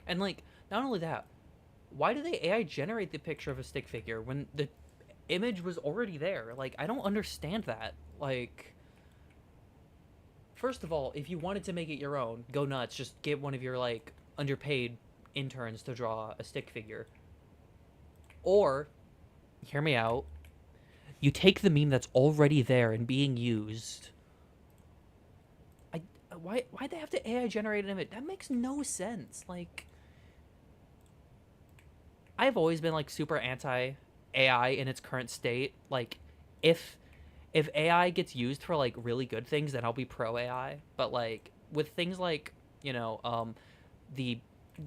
And like, not only that, why do they AI generate the picture of a stick figure when the image was already there? Like, I don't understand that. Like, first of all, if you wanted to make it your own, go nuts. Just get one of your, like, underpaid interns to draw a stick figure. Or, hear me out, you take the meme that's already there and being used. Why'd they have to AI generate an image? That makes no sense. Like, I've always been, like, super anti AI in its current state. Like, if AI gets used for, like, really good things, then I'll be pro AI. But, like, with things like, you know, the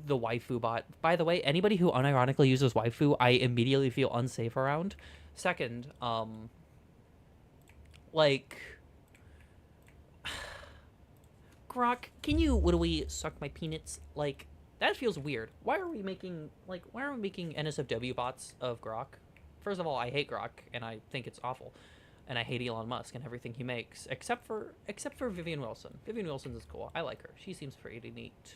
waifu bot. By the way, anybody who unironically uses waifu, I immediately feel unsafe around. Second, like, Grok, can you wittily suck my peanuts? Like, that feels weird. Why are we making NSFW bots of Grok? first of all, I hate Grok, and I think it's awful. And I hate Elon Musk and everything he makes, except for Vivian Wilson. Vivian Wilson is cool. I like her. She seems pretty neat.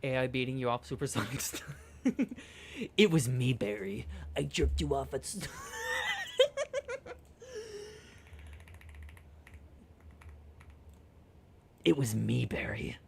AI beating you off supersonic stuff. It was me, Barry. I jerked you off at. It was me, Barry.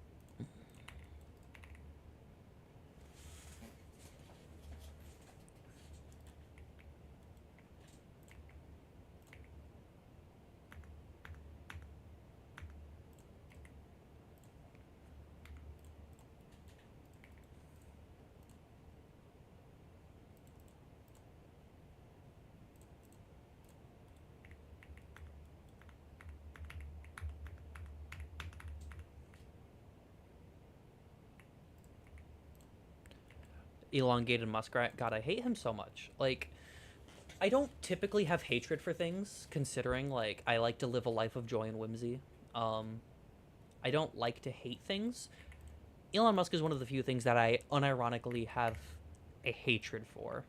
Elongated muskrat. God, I hate him so much. Like, I don't typically have hatred for things, considering, like, I like to live a life of joy and whimsy. I don't like to hate things. Elon Musk is one of the few things that I unironically have a hatred for.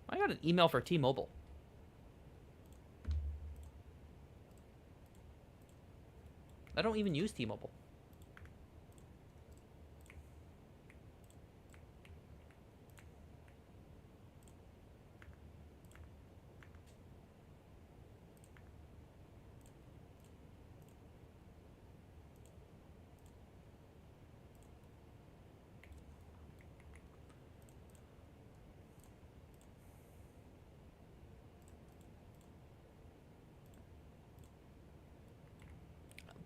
I got an email for T-Mobile. I don't even use T-Mobile.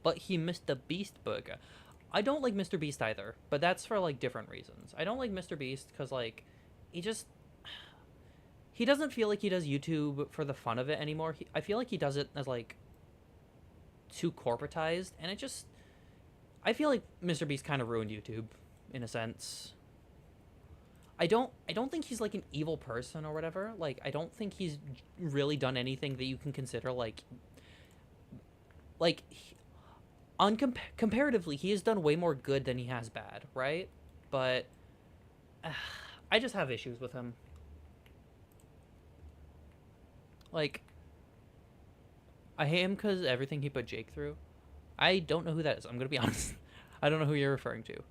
But he missed the Beast burger. I don't like Mr. Beast either, but that's for, like, different reasons. I don't like Mr. Beast because, like, he just... He doesn't feel like he does YouTube for the fun of it anymore. I feel like he does it as, like, too corporatized, and it just... I feel like Mr. Beast kind of ruined YouTube, in a sense. I don't think he's, like, an evil person or whatever. Like, I don't think he's really done anything that you can consider, like... Comparatively, he has done way more good than he has bad, right? But I just have issues with him. Like, I hate him because everything he put Jake through. I don't know who that is. I'm gonna be honest. I don't know who you're referring to.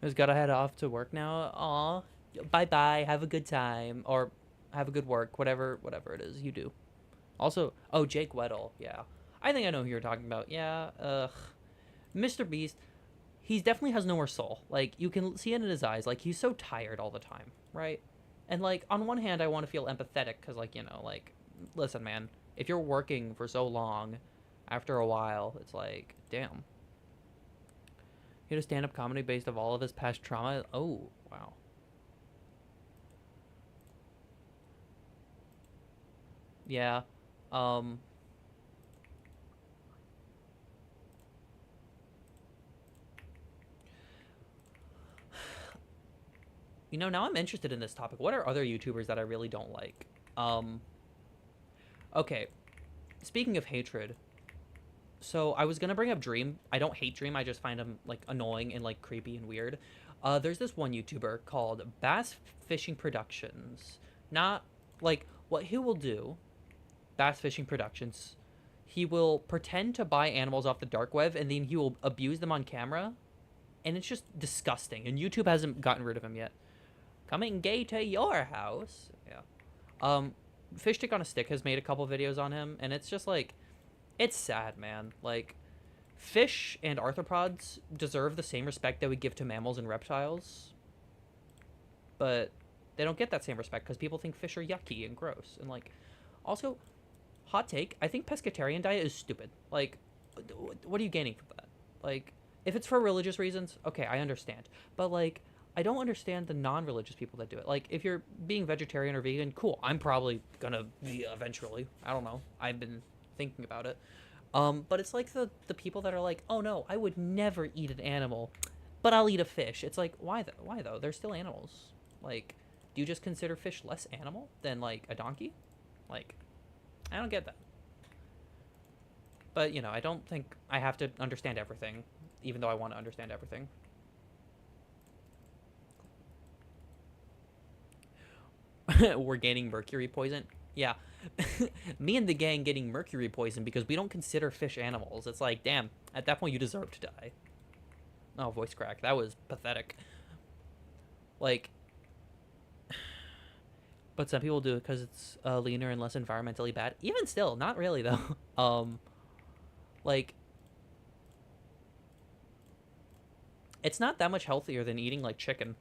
Just gotta head off to work now. Aw, bye bye. Have a good time, or have a good work. Whatever it is you do. Also, oh, Jake Weddle. Yeah, I think I know who you're talking about. Yeah. Mr. Beast. He definitely has no more soul. Like, you can see it in his eyes. Like, he's so tired all the time, right? And, like, on one hand, I want to feel empathetic because, like, you know, like, listen, man, if you're working for so long, after a while, it's like, damn. He had a stand-up comedy based of all of his past trauma. Oh, wow. Yeah. Um. You know, now I'm interested in this topic. What are other YouTubers that I really don't like? Um. Okay. Speaking of hatred, so I was gonna bring up Dream. I don't hate Dream. I just find him, like, annoying and, like, creepy and weird. There's this one YouTuber called Bass Fishing Productions. Not, like, what he will do, Bass Fishing Productions, he will pretend to buy animals off the dark web and then he will abuse them on camera, and it's just disgusting. And YouTube hasn't gotten rid of him yet. Coming gay to your house. Yeah. Fish Stick on a Stick has made a couple videos on him, and it's just like, it's sad, man. Like, fish and arthropods deserve the same respect that we give to mammals and reptiles, but they don't get that same respect because people think fish are yucky and gross. And, like, also, hot take, I think pescatarian diet is stupid. Like, what are you gaining from that? Like, if it's for religious reasons, okay, I understand. But like, I don't understand the non-religious people that do it. Like, if you're being vegetarian or vegan, cool. I'm probably gonna be eventually. I don't know. I've been thinking about it. But it's like the people that are like, oh no, I would never eat an animal, but I'll eat a fish. It's like, why why though? They're still animals. Like, do you just consider fish less animal than like a donkey? Like, I don't get that. But you know, I don't think I have to understand everything, even though I want to understand everything. We're gaining mercury poison. Yeah. Me and the gang getting mercury poison because we don't consider fish animals. It's like, damn, at that point you deserve to die. Oh, voice crack. That was pathetic. Like, but some people do it because it's leaner and less environmentally bad. Even still, not really though. Like, it's not that much healthier than eating like chicken.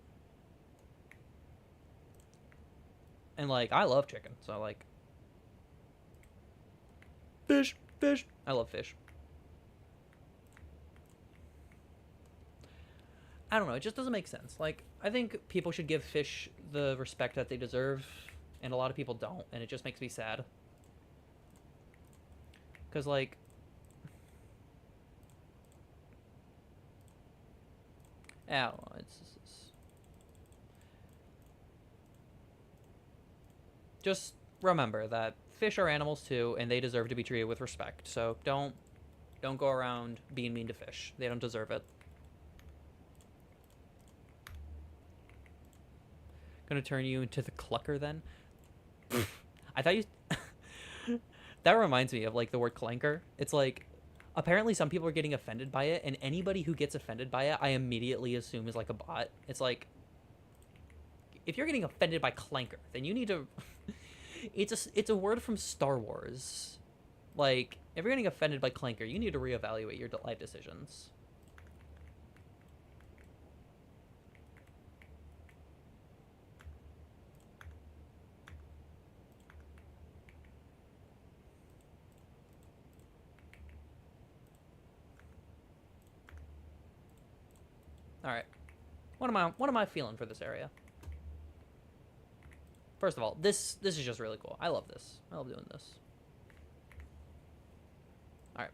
And like, I love chicken, so like, fish. I love fish. I don't know. It just doesn't make sense. Like, I think people should give fish the respect that they deserve, and a lot of people don't, and it just makes me sad. Because, like, I don't know. Just remember that fish are animals too, and they deserve to be treated with respect. So don't go around being mean to fish. They don't deserve it. Gonna turn you into the clucker then? I thought you... That reminds me of, like, the word clanker. It's like, apparently some people are getting offended by it, and anybody who gets offended by it, I immediately assume is, like, a bot. It's like, if you're getting offended by clanker, then you need to... it's a word from Star Wars. Like, if you're getting offended by clanker, you need to reevaluate your life decisions. All right, what am I feeling for this area? First of all, this is just really cool. I love this. I love doing this. All right.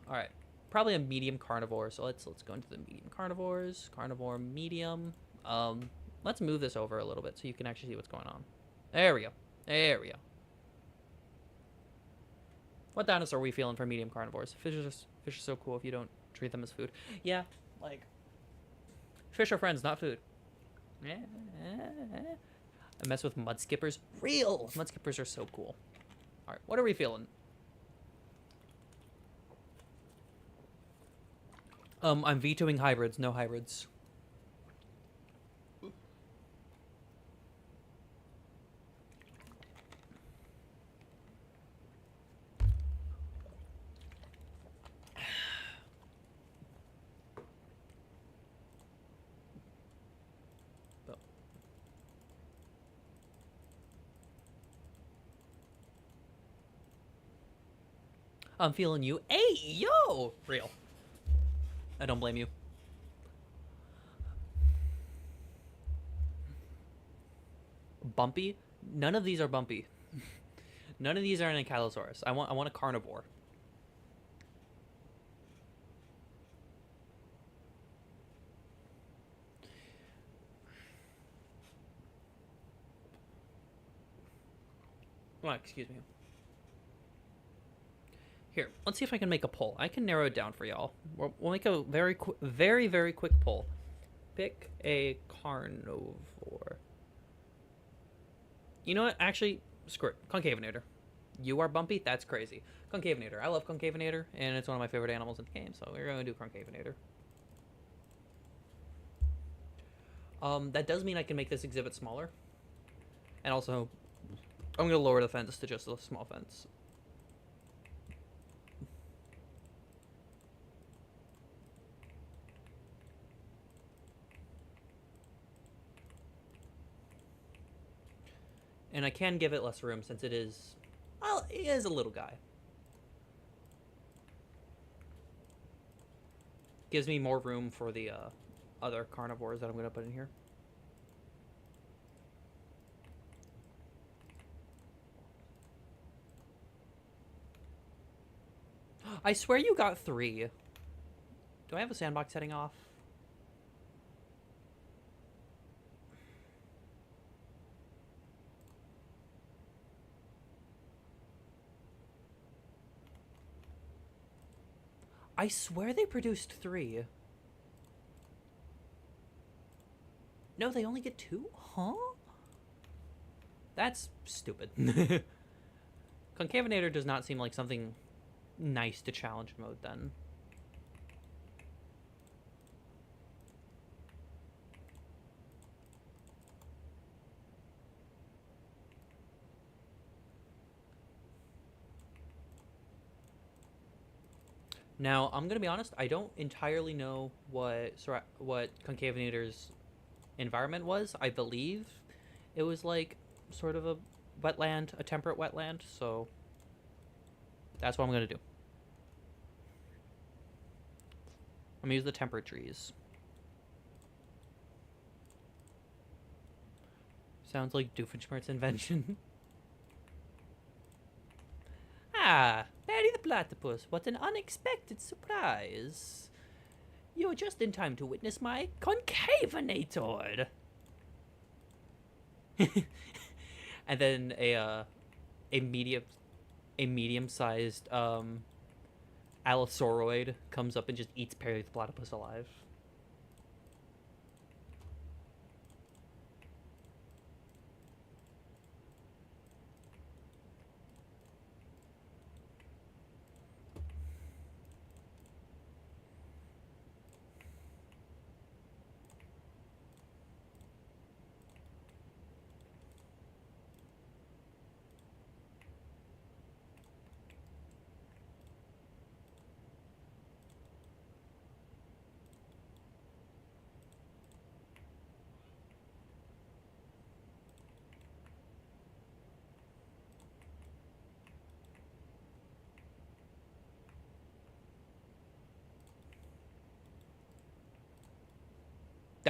All right. Probably a medium carnivore. So let's go into the medium carnivores. Carnivore medium. Let's move this over a little bit so you can actually see what's going on. There we go. There we go. What dinosaur are we feeling for medium carnivores? Fish are so cool if you don't treat them as food. Yeah, like, fish are friends, not food. I mess with mud skippers. Real mud skippers are so cool. All right, what are we feeling? I'm vetoing hybrids. No hybrids. I'm feeling you. Hey, yo! Real. I don't blame you. Bumpy? None of these are bumpy. None of these are an ankylosaurus. I want a carnivore. Oh, excuse me. Here, let's see if I can make a poll. I can narrow it down for y'all. We'll make a very quick poll. Pick a carnivore. You know what? Actually, screw it. Concavinator. You are bumpy? That's crazy. Concavinator. I love Concavinator, and it's one of my favorite animals in the game, so we're going to do Concavinator. That does mean I can make this exhibit smaller. And also, I'm going to lower the fence to just a small fence. And I can give it less room since it is, well, it is a little guy. Gives me more room for the other carnivores that I'm gonna put in here. I swear you got 3. Do I have a sandbox setting off? I swear they produced 3. No, they only get 2? Huh? That's stupid. Concavinator does not seem like something nice to challenge mode then. Now, I'm gonna be honest, I don't entirely know what Concavinator's environment was. I believe it was like sort of a wetland, a temperate wetland, so that's what I'm gonna do. I'm gonna use the temperate trees. Sounds like Doofenshmirtz's invention. Ah, Barry the Platypus, what an unexpected surprise. You're just in time to witness my Concavinator. And then a medium-sized Allosauriod comes up and just eats Perry the Platypus alive.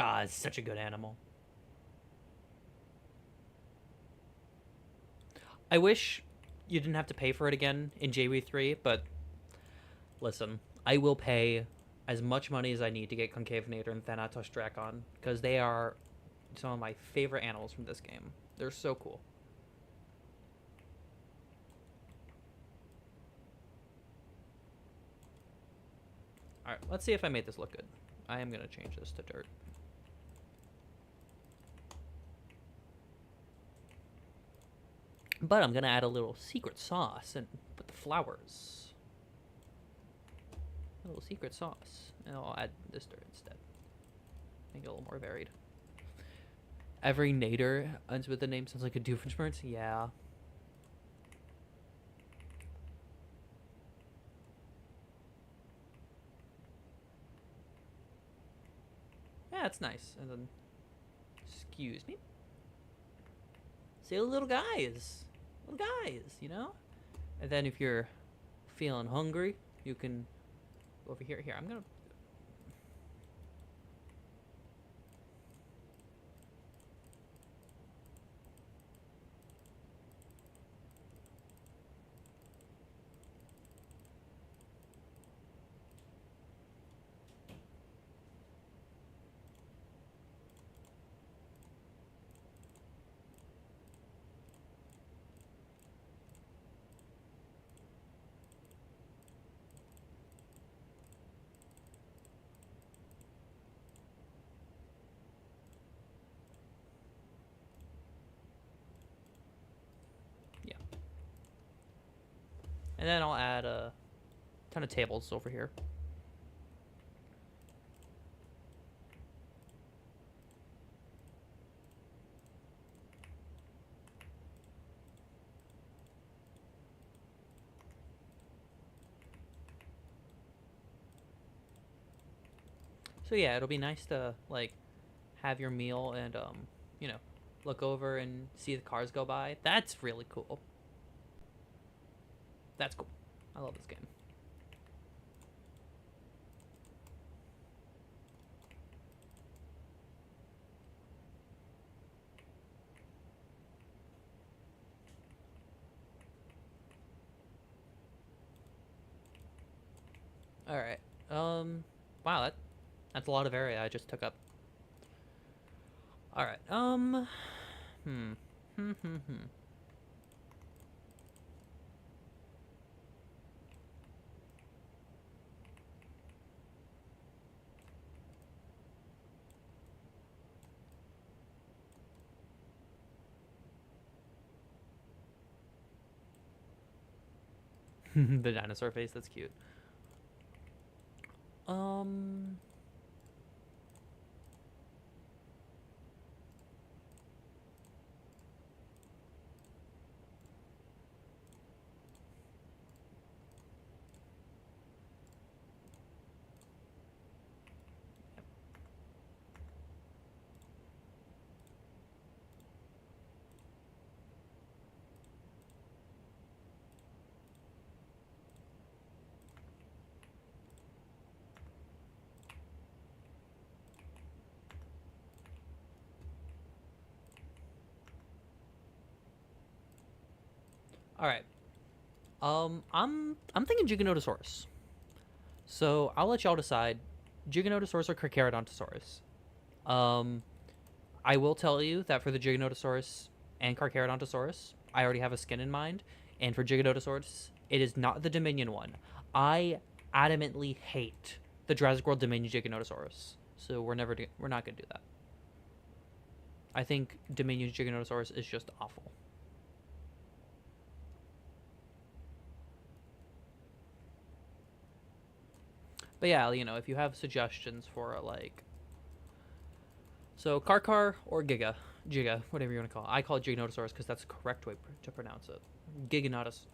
Ah, it's such a good animal. I wish you didn't have to pay for it again in JWE3, but listen, I will pay as much money as I need to get Concavinator and Thanatos Dracon, because they are some of my favorite animals from this game. They're so cool. Alright, let's see if I made this look good. I am going to change this to dirt. But I'm going to add a little secret sauce and put the flowers. A little secret sauce. And I'll add this dirt instead. Make it a little more varied. Every nader ends with the name sounds like a Doofenshmirtz? Yeah. Yeah, it's nice. And then, excuse me. Say little guys. Little guys, you know? And then if you're feeling hungry, you can go over here. Here, I'm gonna... Yeah. And then I'll add a ton of tables over here. So yeah, it'll be nice to like have your meal and you know, look over and see the cars go by. That's really cool. That's cool. I love this game. All right. Wow, that's a lot of area I just took up. All right. Hmm. The dinosaur face. That's cute. Um. All right. I'm thinking Giganotosaurus. So I'll let y'all decide, Giganotosaurus or Carcharodontosaurus. Um, I will tell you that for the Giganotosaurus and Carcharodontosaurus, I already have a skin in mind, and for Giganotosaurus, it is not the Dominion one. I adamantly hate the Jurassic World Dominion Giganotosaurus, so we're not gonna do that. I think Dominion Giganotosaurus is just awful. But yeah, if you have suggestions for like, so Karkar or Giga, whatever you want to call it. I call it Giganotosaurus because that's the correct way to pronounce it. Giganotosaurus.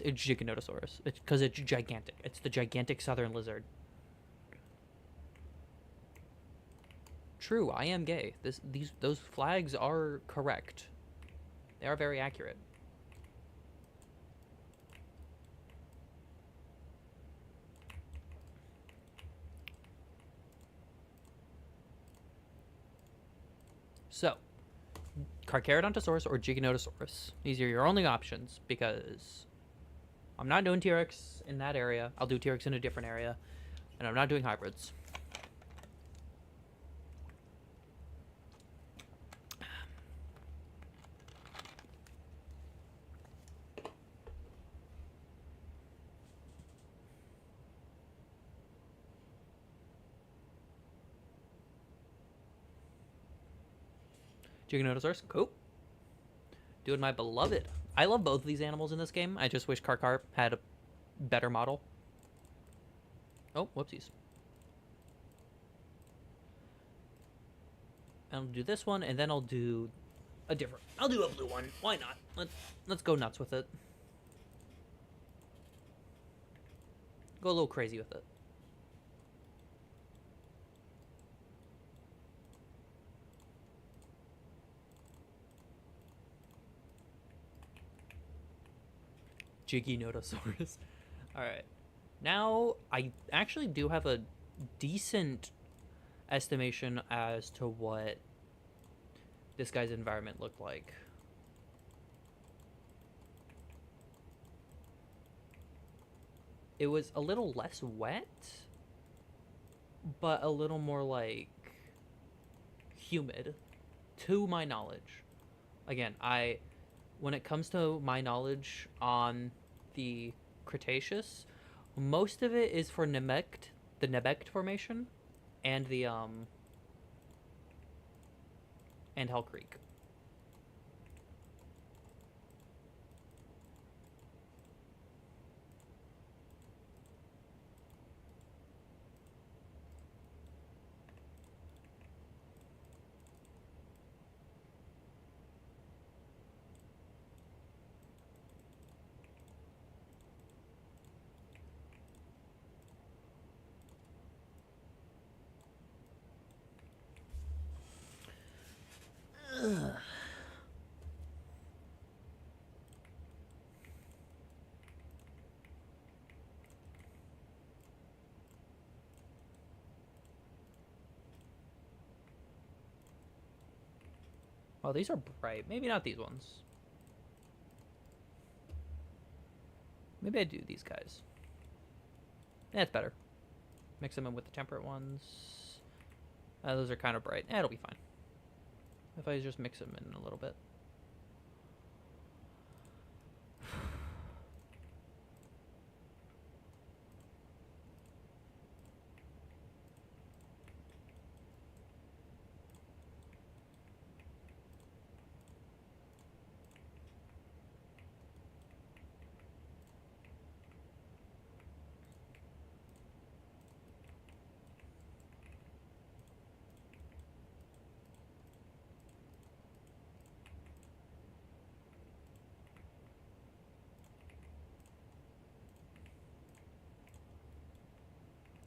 It's Giganotosaurus. It's because it's gigantic. It's the gigantic southern lizard. True, I am gay. Those flags are correct. They are very accurate. So, Carcharodontosaurus or Giganotosaurus. These are your only options because I'm not doing T-Rex in that area. I'll do T-Rex in a different area. And I'm not doing hybrids. Giganotosaurus, cool. Doing my beloved. I love both of these animals in this game. I just wish Karkar had a better model. Oh, whoopsies. I'll do this one, and then I'll do I'll do a blue one. Why not? Let's go nuts with it. Go a little crazy with it. Giganotosaurus. Alright. Now, I actually do have a decent estimation as to what this guy's environment looked like. It was a little less wet, but a little more like humid, to my knowledge. Again, when it comes to my knowledge on the Cretaceous, most of it is for Nebecht, the Nebecht Formation, and the and Hell Creek. Ugh. Oh, these are bright. Maybe not these ones. Maybe I do these guys. It's better. Mix them in with the temperate ones. Those are kind of bright. It'll be fine. If I just mix them in a little bit.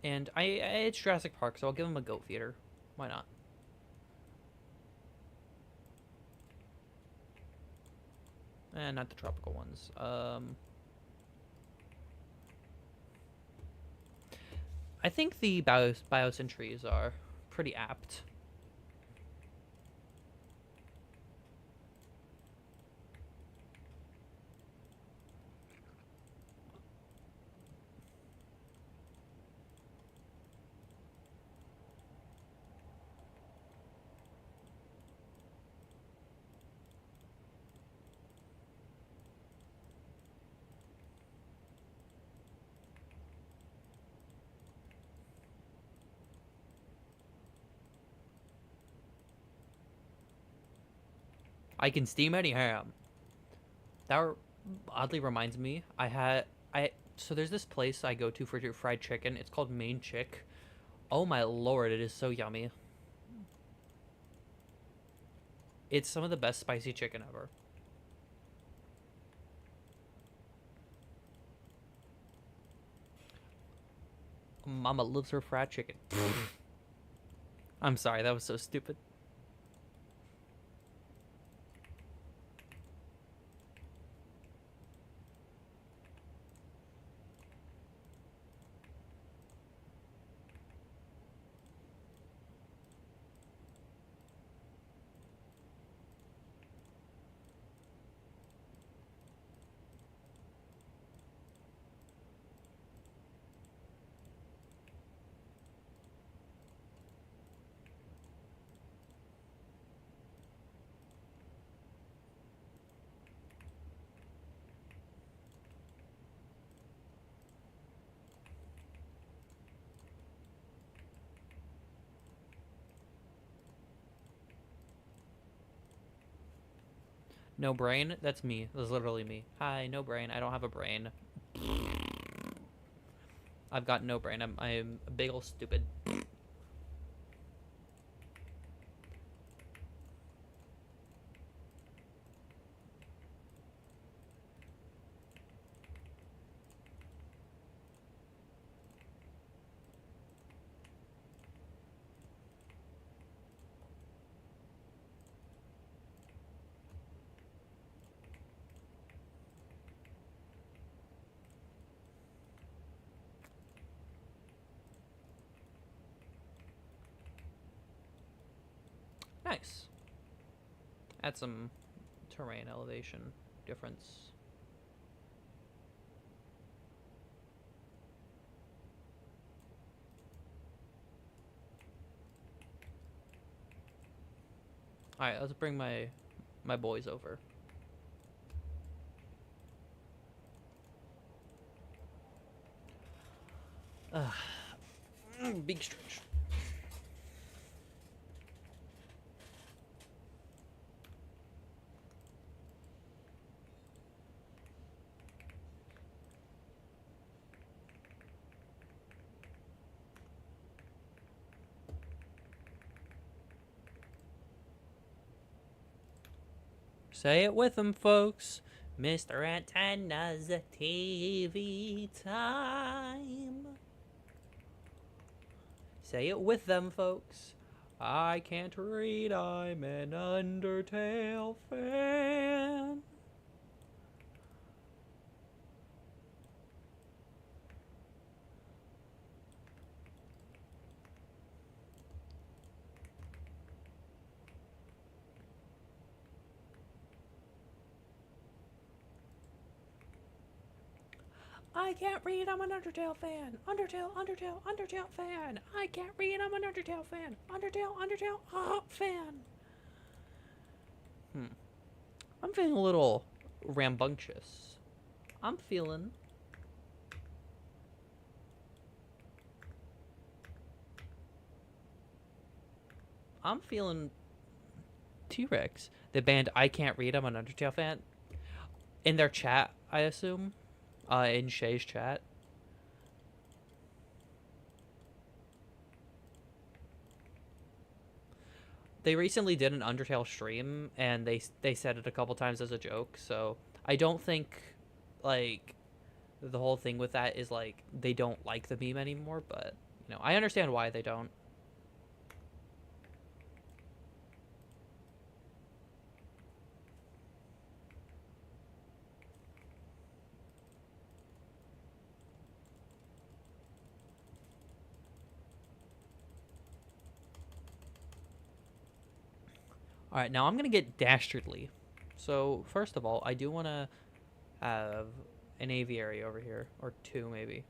And it's Jurassic Park, so I'll give him a goat feeder. Why not? And not the tropical ones. I think the biosentries are pretty apt. I can steam any ham. That oddly reminds me, so there's this place I go to for fried chicken. It's called Main Chick. Oh my lord, it is so yummy. It's some of the best spicy chicken ever. Mama loves her fried chicken. I'm sorry, that was so stupid. No brain? That's me. That's literally me. Hi, no brain. I don't have a brain. I've got no brain. I'm a big ol' stupid. Nice. Add some terrain elevation difference. Alright, let's bring my boys over. Big stretch. Say it with them, folks. Mr. Antenna's TV time. Say it with them, folks. I can't read, I'm an Undertale fan. I can't read, I'm an Undertale fan. Undertale, Undertale, Undertale fan. I can't read, I'm an Undertale fan. Undertale, Undertale, fan. I'm feeling a little rambunctious. I'm feeling T-Rex. The band I Can't Read, I'm an Undertale fan. In their chat, I assume. In Shay's chat. They recently did an Undertale stream, and they said it a couple times as a joke, so I don't think, like, the whole thing with that is, like, they don't like the meme anymore, but, you know, I understand why they don't. Alright, now I'm gonna get dastardly. So, first of all, I do want to have an aviary over here, or two, maybe.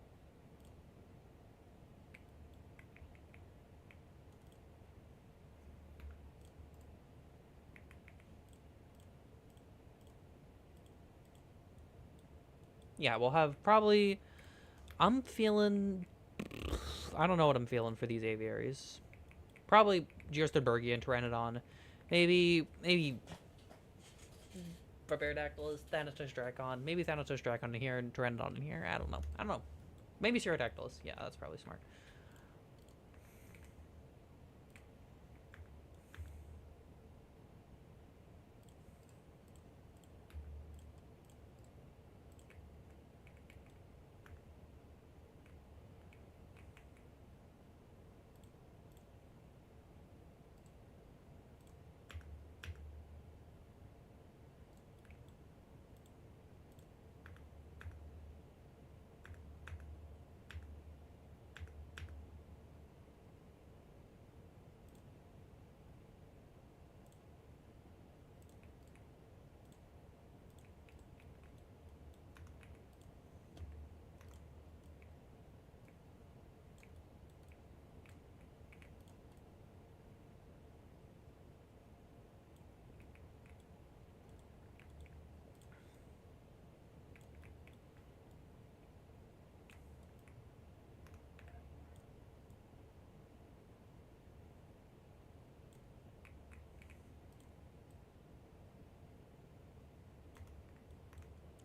Yeah, we'll have probably... I'm feeling... I don't know what I'm feeling for these aviaries. Probably Geosterbergia and Pteranodon. Maybe Barberdactylus, Thanatos Dracon. Maybe Thanatos Dracon in here and Pteranodon in here. I don't know. Maybe Pterodactylus. Yeah, that's probably smart.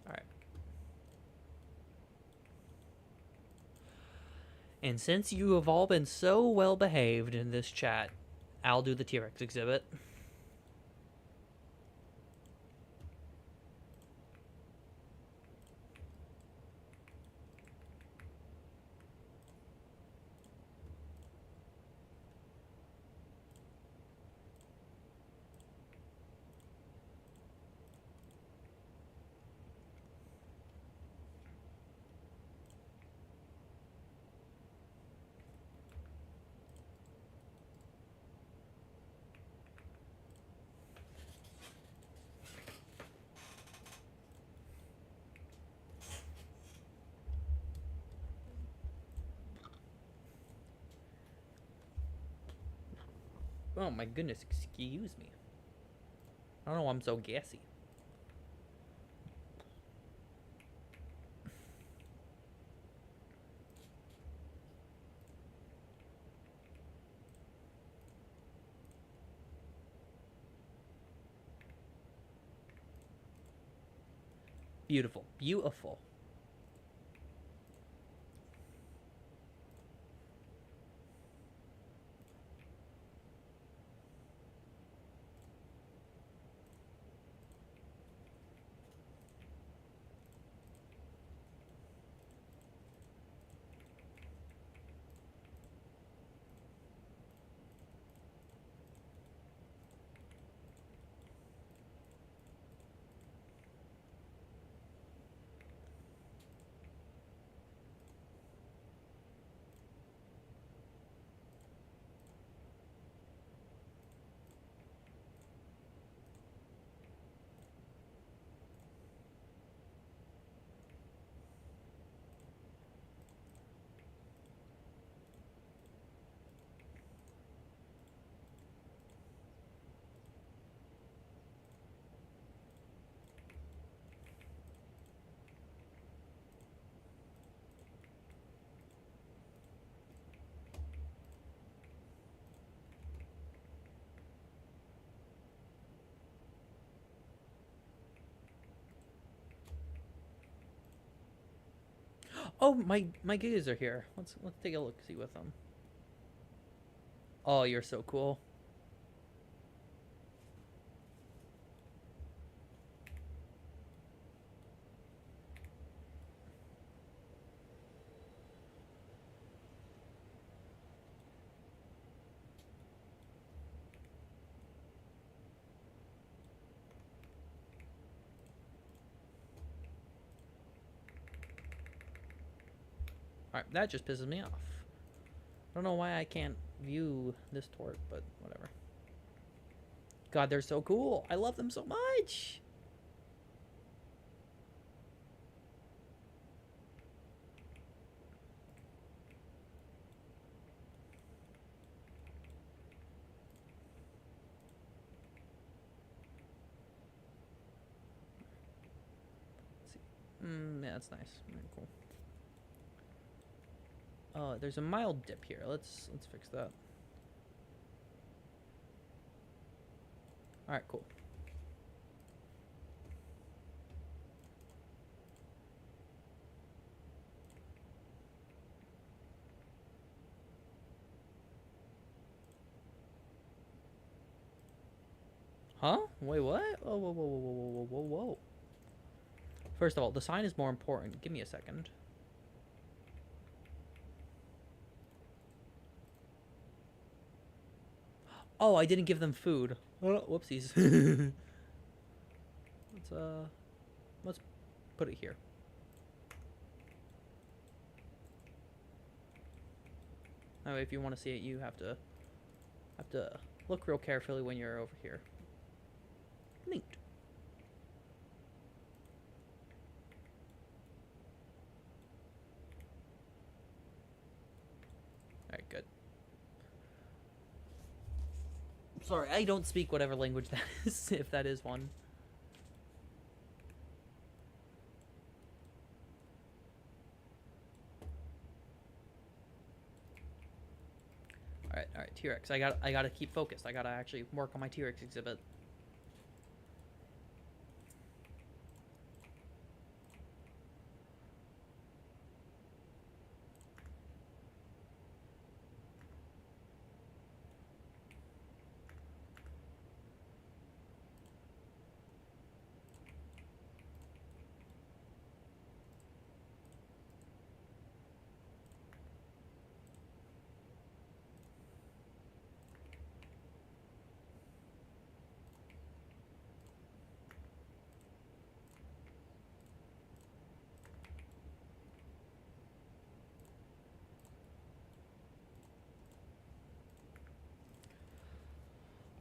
Alright. And since you have all been so well behaved in this chat, I'll do the T-Rex exhibit. Oh my goodness, excuse me. I don't know why I'm so gassy. Beautiful. Beautiful. Oh, my gigas are here. Let's take a look, see with them. Oh, you're so cool. Alright, that just pisses me off. I don't know why I can't view this tort, but whatever. God, they're so cool. I love them so much. Let's see. Yeah, that's nice. Very cool. There's a mild dip here. Let's fix that. All right, cool. Huh? Wait, what? Whoa, whoa, whoa, whoa, whoa, whoa, whoa, whoa. First of all, the sign is more important. Give me a second. Oh, I didn't give them food. Oh, whoopsies. Let's put it here. That way, if you want to see it, you have to look real carefully when you're over here. Neat. Alright, good. Sorry, I don't speak whatever language that is, if that is one. Alright, T-Rex. I gotta keep focused. I gotta actually work on my T-Rex exhibit.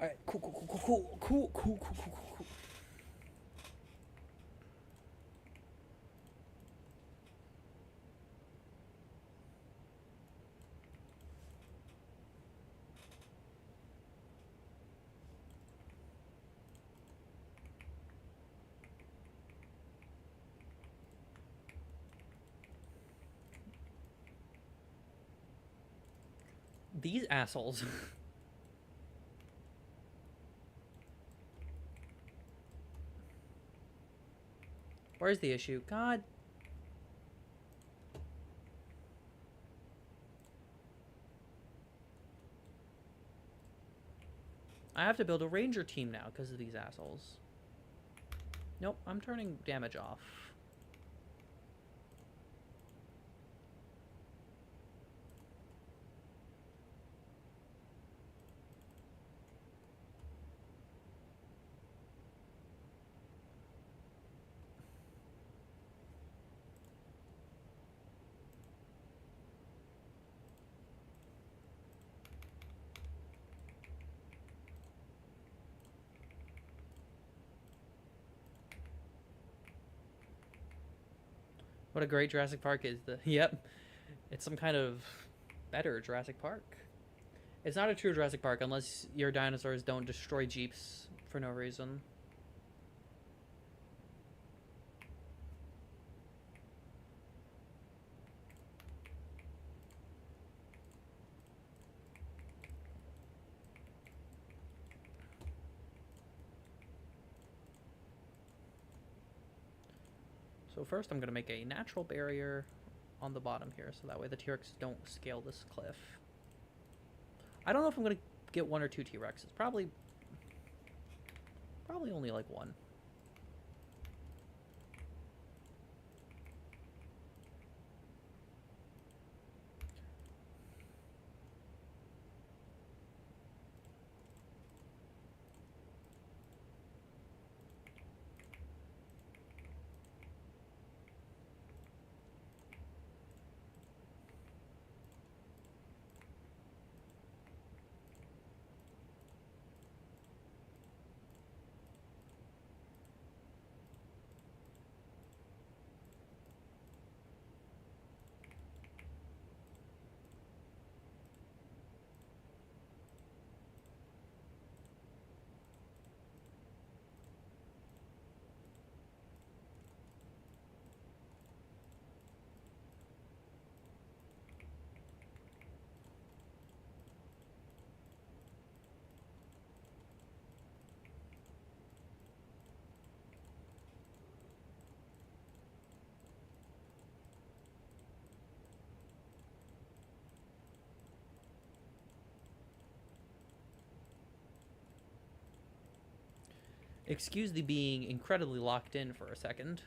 Alright, cool. These assholes. Where's the issue? God. I have to build a ranger team now because of these assholes. Nope, I'm turning damage off. What a great Jurassic Park is. Yep. It's some kind of better Jurassic Park. It's not a true Jurassic Park unless your dinosaurs don't destroy Jeeps for no reason. So first I'm going to make a natural barrier on the bottom here, so that way the T-Rexes don't scale this cliff. I don't know if I'm gonna get 1 or 2 T-Rexes. Probably only like 1. Excuse the being incredibly locked in for a second.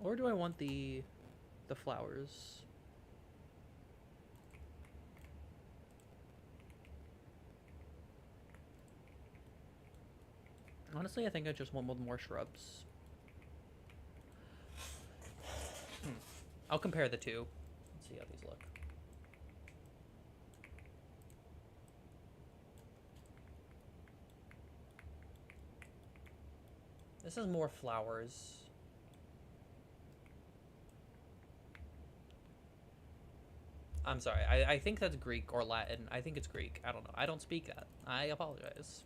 Or do I want the flowers? Honestly, I think I just want more shrubs. I'll compare the two. Let's see how these look. This is more flowers. I'm sorry, I think that's Greek or Latin. I think it's Greek. I don't know. I don't speak that. I apologize.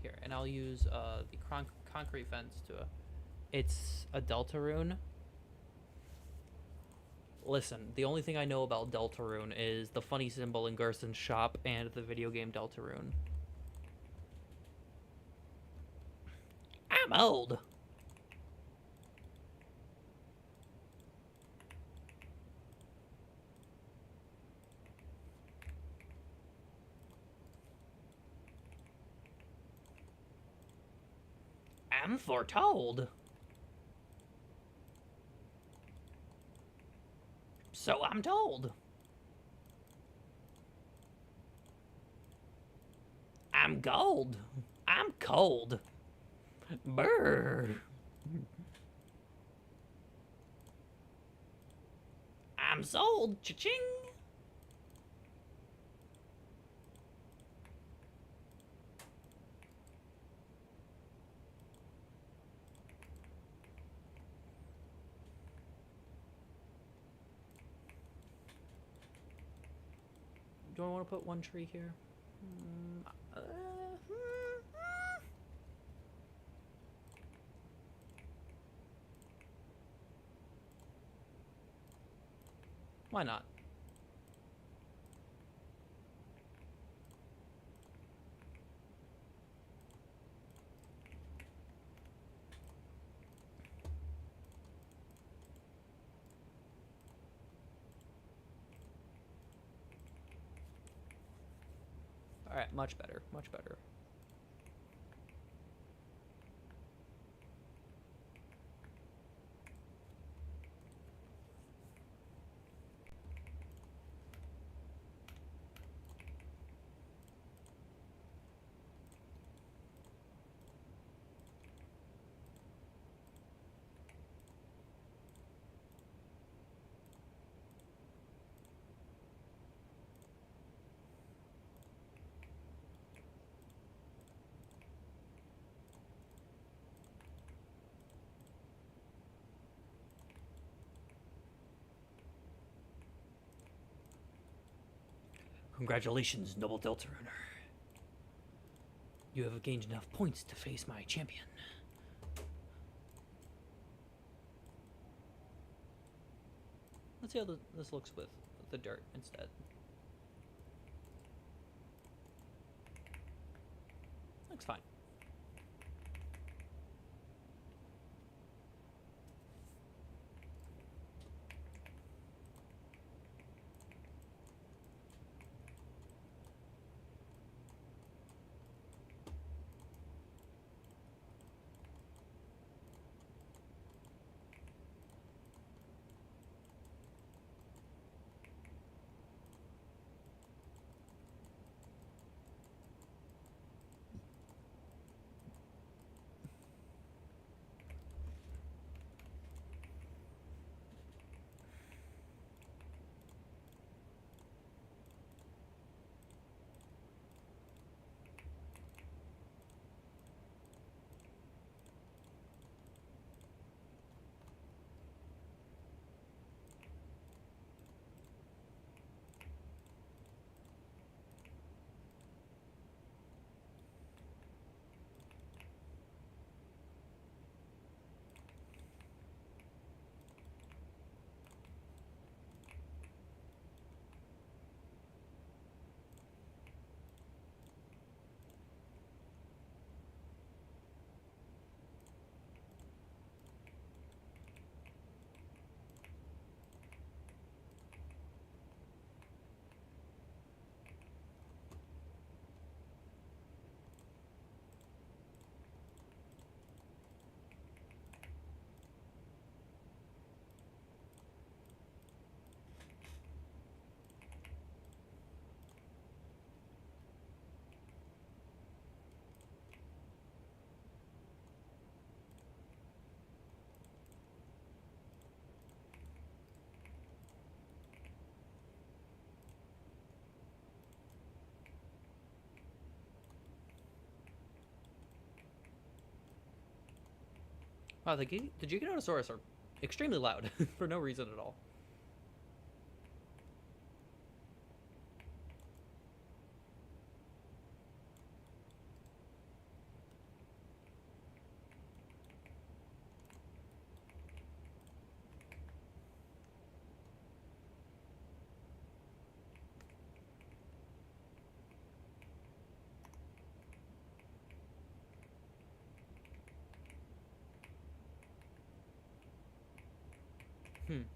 Here, and I'll use the concrete fence to... It's a Deltarune. Listen, the only thing I know about Deltarune is the funny symbol in Gerson's shop and the video game Deltarune. I'm old. I'm foretold. So I'm told. I'm gold. I'm cold. Brr. I'm sold. Cha-ching. Do I want to put one tree here? Why not? Alright, much better, much better. Congratulations, Noble Deltarune. You have gained enough points to face my champion. Let's see how this looks with the dirt instead. Looks fine. Wow, the Giganotosaurus are extremely loud for no reason at all.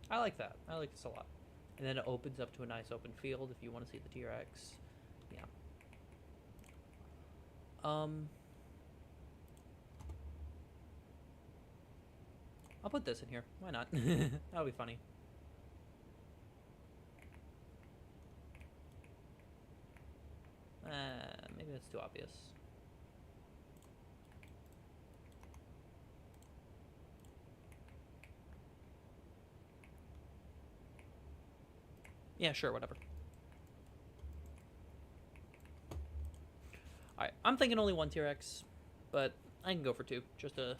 I like that. I like this a lot. And then it opens up to a nice open field if you want to see the T-Rex. Yeah. I'll put this in here. Why not? That'll be funny. Maybe that's too obvious. Yeah, sure, whatever. Alright, I'm thinking only one T-Rex, but I can go for two, just to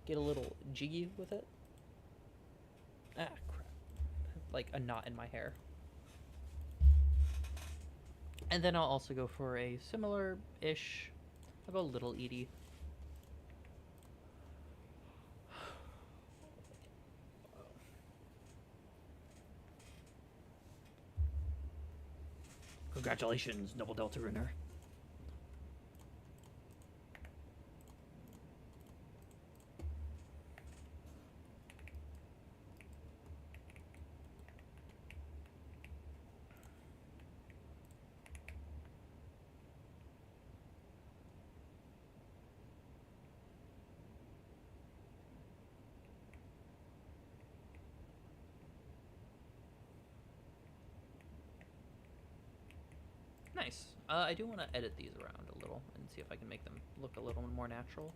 get a little jiggy with it. Ah, crap. Like a knot in my hair. And then I'll also go for a similar-ish, I'll go Little Edie. Congratulations, Noble Deltarune. Nice. I do want to edit these around a little and see if I can make them look a little more natural.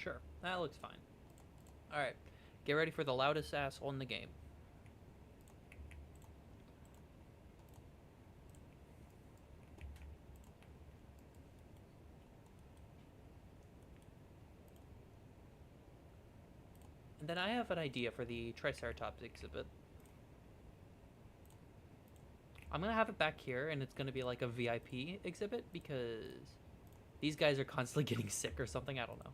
Sure, that looks fine. Alright, get ready for the loudest asshole in the game. And then I have an idea for the Triceratops exhibit. I'm gonna have it back here, and it's gonna be like a VIP exhibit, because these guys are constantly getting sick or something, I don't know.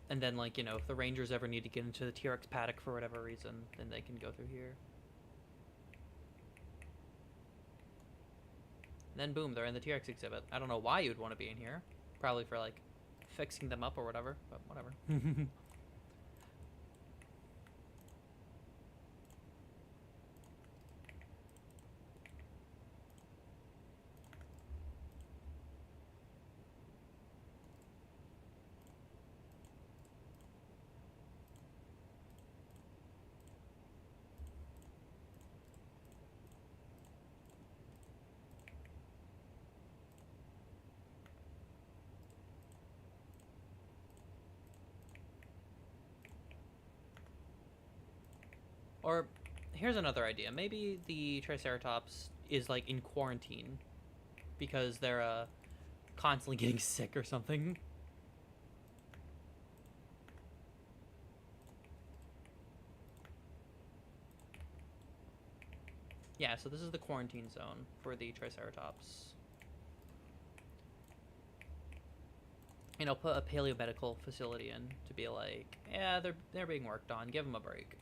And then, like, you know, if the Rangers ever need to get into the T-Rex paddock for whatever reason, then they can go through here. And then boom, they're in the T-Rex exhibit. I don't know why you'd want to be in here. Probably for, like, fixing them up or whatever, but whatever. Or, here's another idea. Maybe the Triceratops is, like, in quarantine because they're, constantly getting sick or something. Yeah, so this is the quarantine zone for the Triceratops. You know, put a paleomedical facility in to be like, yeah, they're being worked on. Give them a break.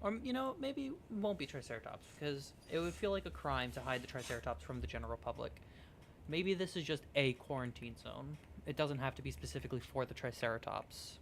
Or, you know, maybe it won't be Triceratops, because it would feel like a crime to hide the Triceratops from the general public. Maybe this is just a quarantine zone. It doesn't have to be specifically for the Triceratops.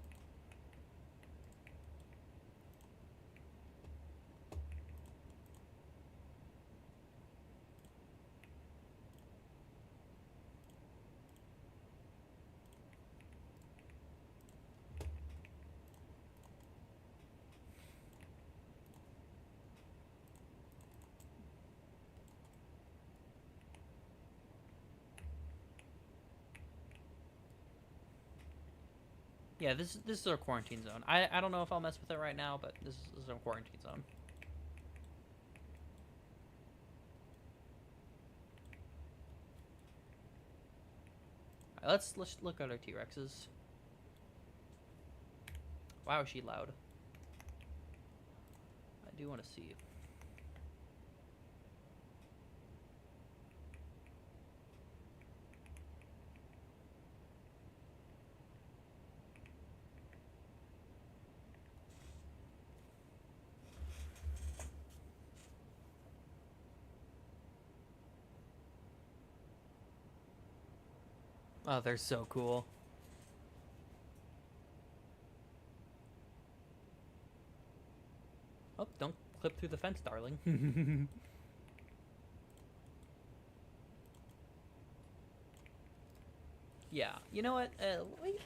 Yeah, this is our quarantine zone. I don't know if I'll mess with it right now, but this is our quarantine zone. Alright, let's look at our T-Rexes. Wow, is she loud. I do want to see. Oh, they're so cool. Oh, don't clip through the fence, darling. Yeah, you know what? Wait.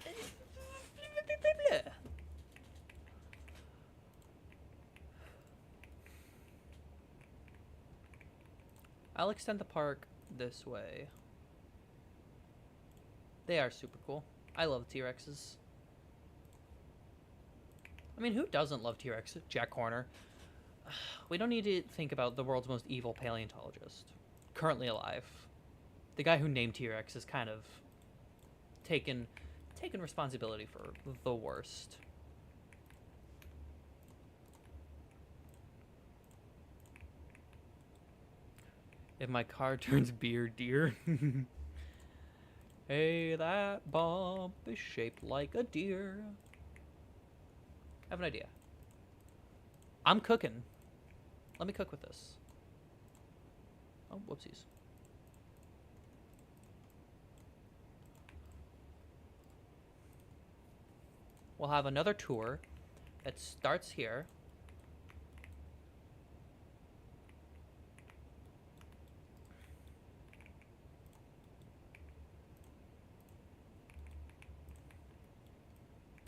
I'll extend the park this way. They are super cool. I love T-Rexes. I mean, who doesn't love T-Rex? Jack Horner. We don't need to think about the world's most evil paleontologist. Currently alive. The guy who named T-Rex has kind of taken responsibility for the worst. If my car turns beer, deer. Hey, that bump is shaped like a deer. I have an idea. I'm cooking. Let me cook with this. Oh, whoopsies. we'll have another tour that starts here.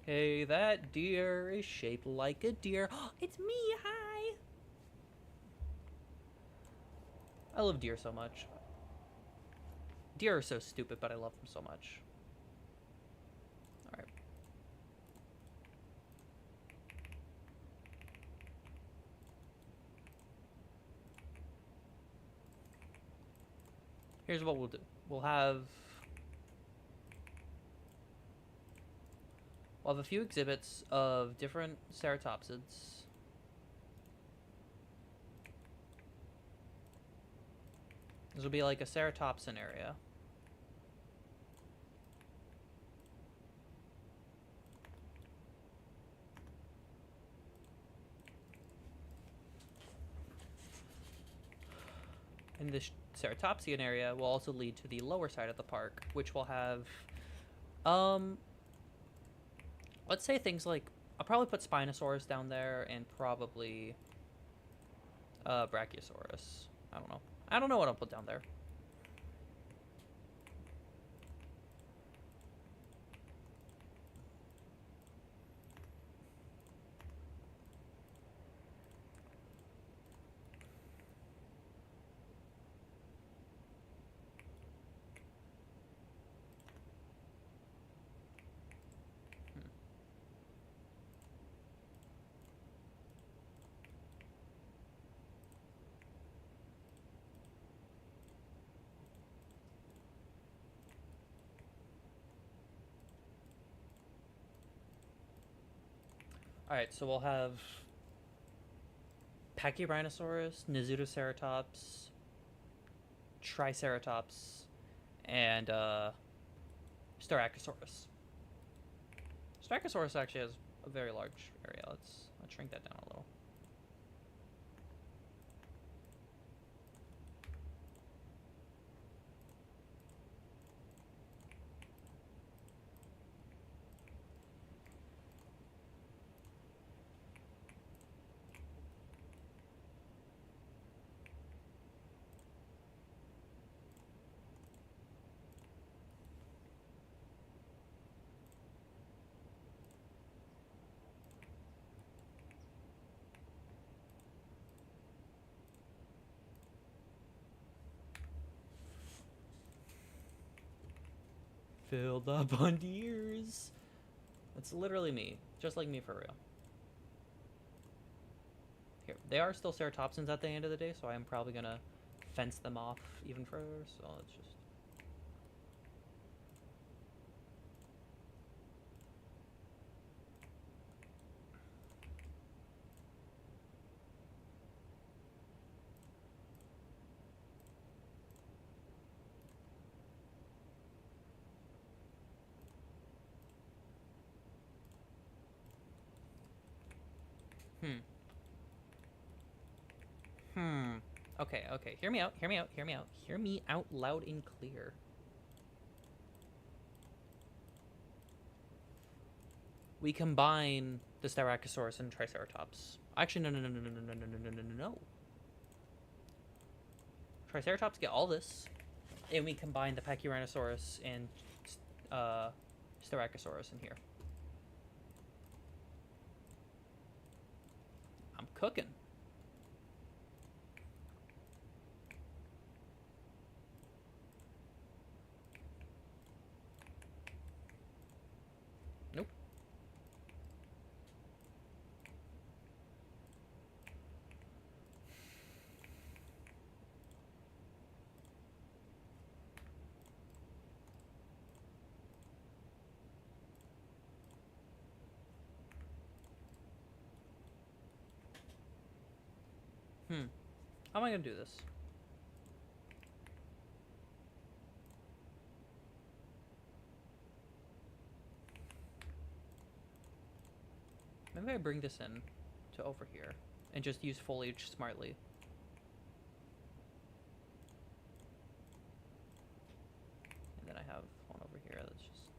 Hey, that deer is shaped like a deer. It's me, hi! I love deer so much. Deer are so stupid, but I love them so much. Alright. Here's what we'll do. We'll have a few exhibits of different ceratopsids. This will be like a ceratopsin area. And this ceratopsian area will also lead to the lower side of the park, which will have, let's say things like, I'll probably put Spinosaurus down there and probably Brachiosaurus. I don't know. I don't know what I'll put down there. Alright, so we'll have Pachyrhinosaurus, Nasutoceratops, Triceratops, and Styracosaurus. Styracosaurus actually has a very large area. Let's shrink that down a little. Filled up on deers. That's literally me. Just like me for real. Here, they are still ceratopsians at the end of the day, so I am probably gonna fence them off even further, so let's just... Okay, okay. Hear me out, hear me out, hear me out. Hear me out loud and clear. We combine the Styracosaurus and Triceratops. Actually, no. Triceratops get all this, and we combine the Pachyrhinosaurus and Styracosaurus in here. I'm cooking. Nope. How am I gonna do this? Maybe I bring this in to over here and just use foliage smartly. And then I have one over here that's just...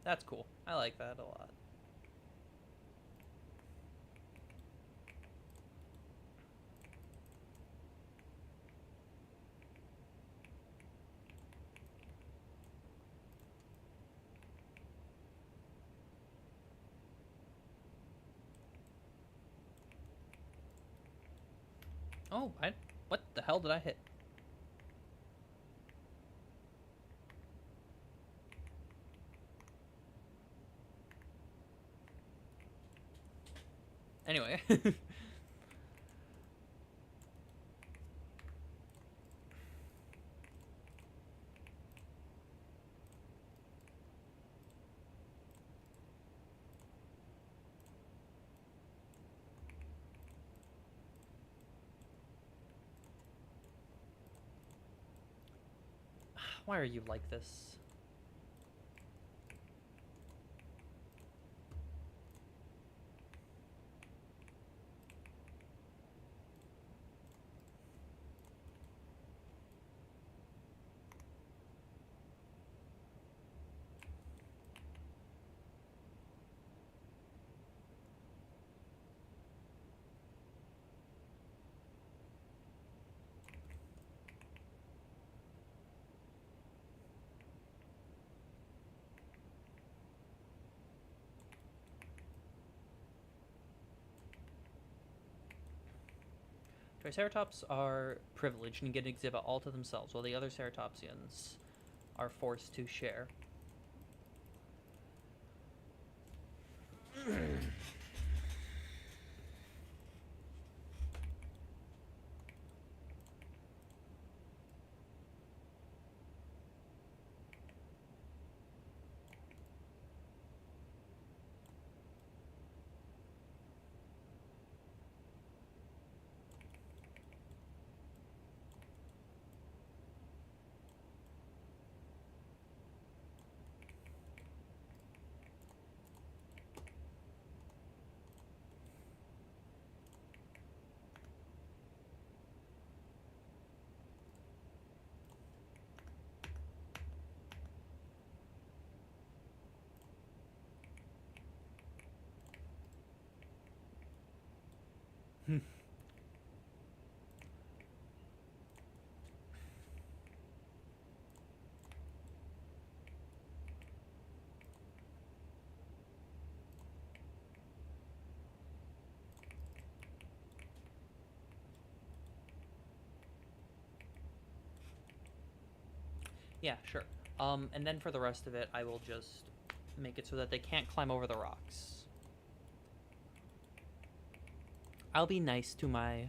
That's cool. I like that a lot. Oh, what the hell did I hit? Anyway. Why are you like this? Triceratops are privileged and get to exhibit all to themselves, while the other ceratopsians are forced to share. Yeah, sure. And then for the rest of it, I will just make it so that they can't climb over the rocks. I'll be nice to my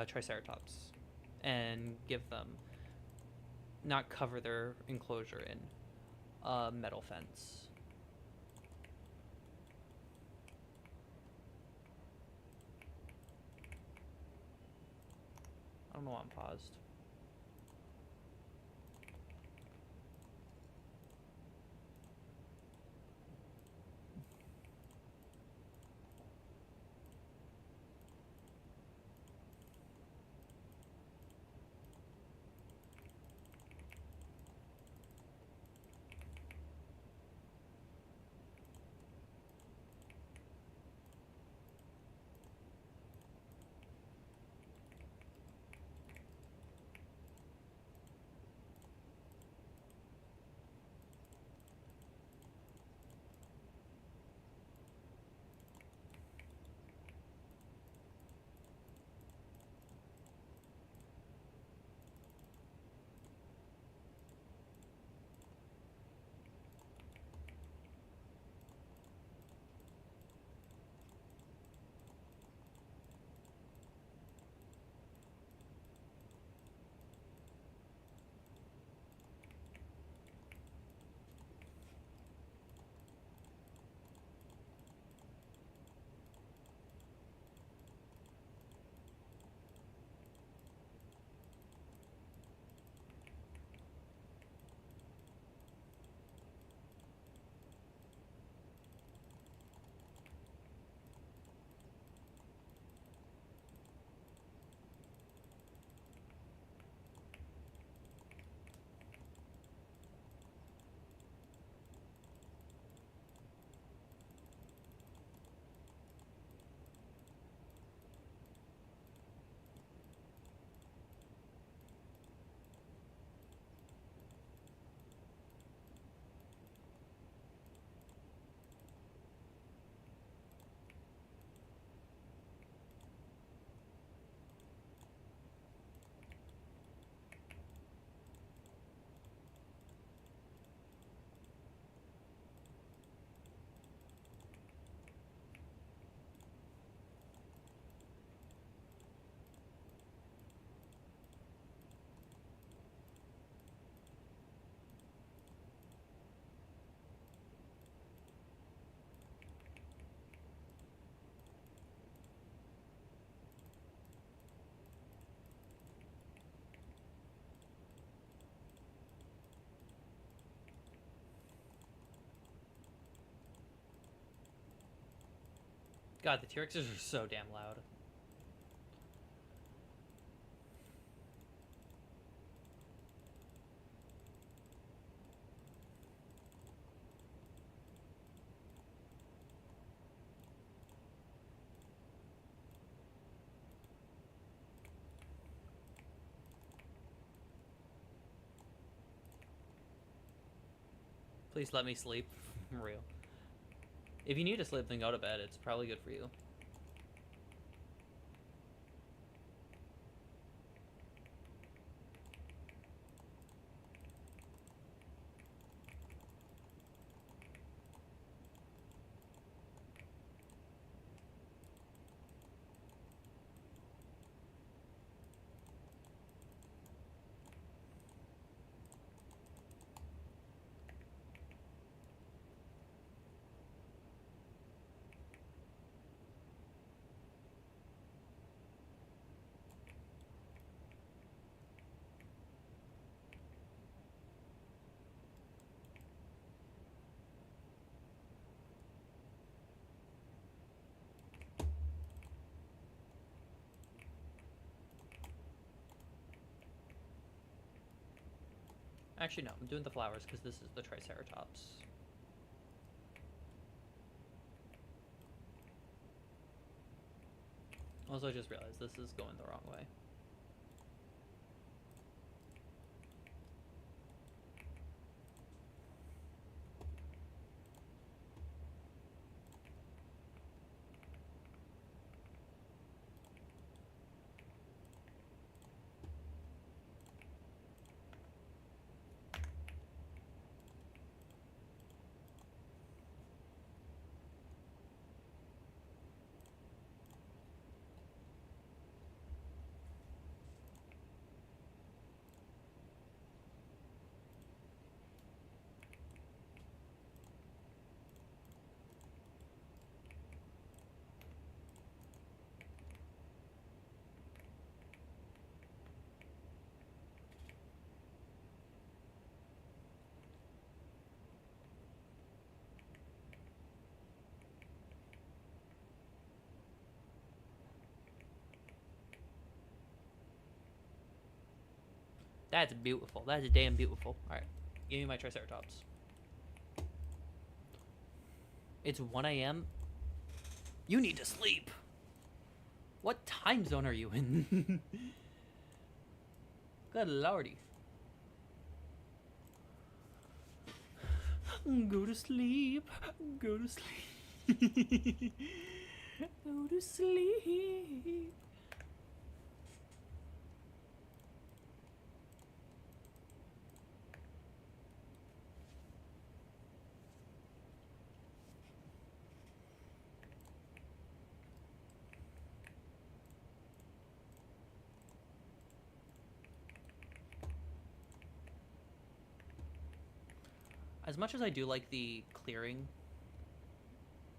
Triceratops and give them, not cover their enclosure in a metal fence. I don't know why I'm paused. God, the T-Rexes are so damn loud. Please let me sleep. Real. If you need to sleep, then go to bed. It's probably good for you. Actually, no. I'm doing the flowers because this is the Triceratops. Also, I just realized this is going the wrong way. That's beautiful. That's damn beautiful. Alright. Give me my Triceratops. It's 1 a.m. You need to sleep. What time zone are you in? Good lordy. Go to sleep. Go to sleep. Go to sleep. As much as I do like the clearing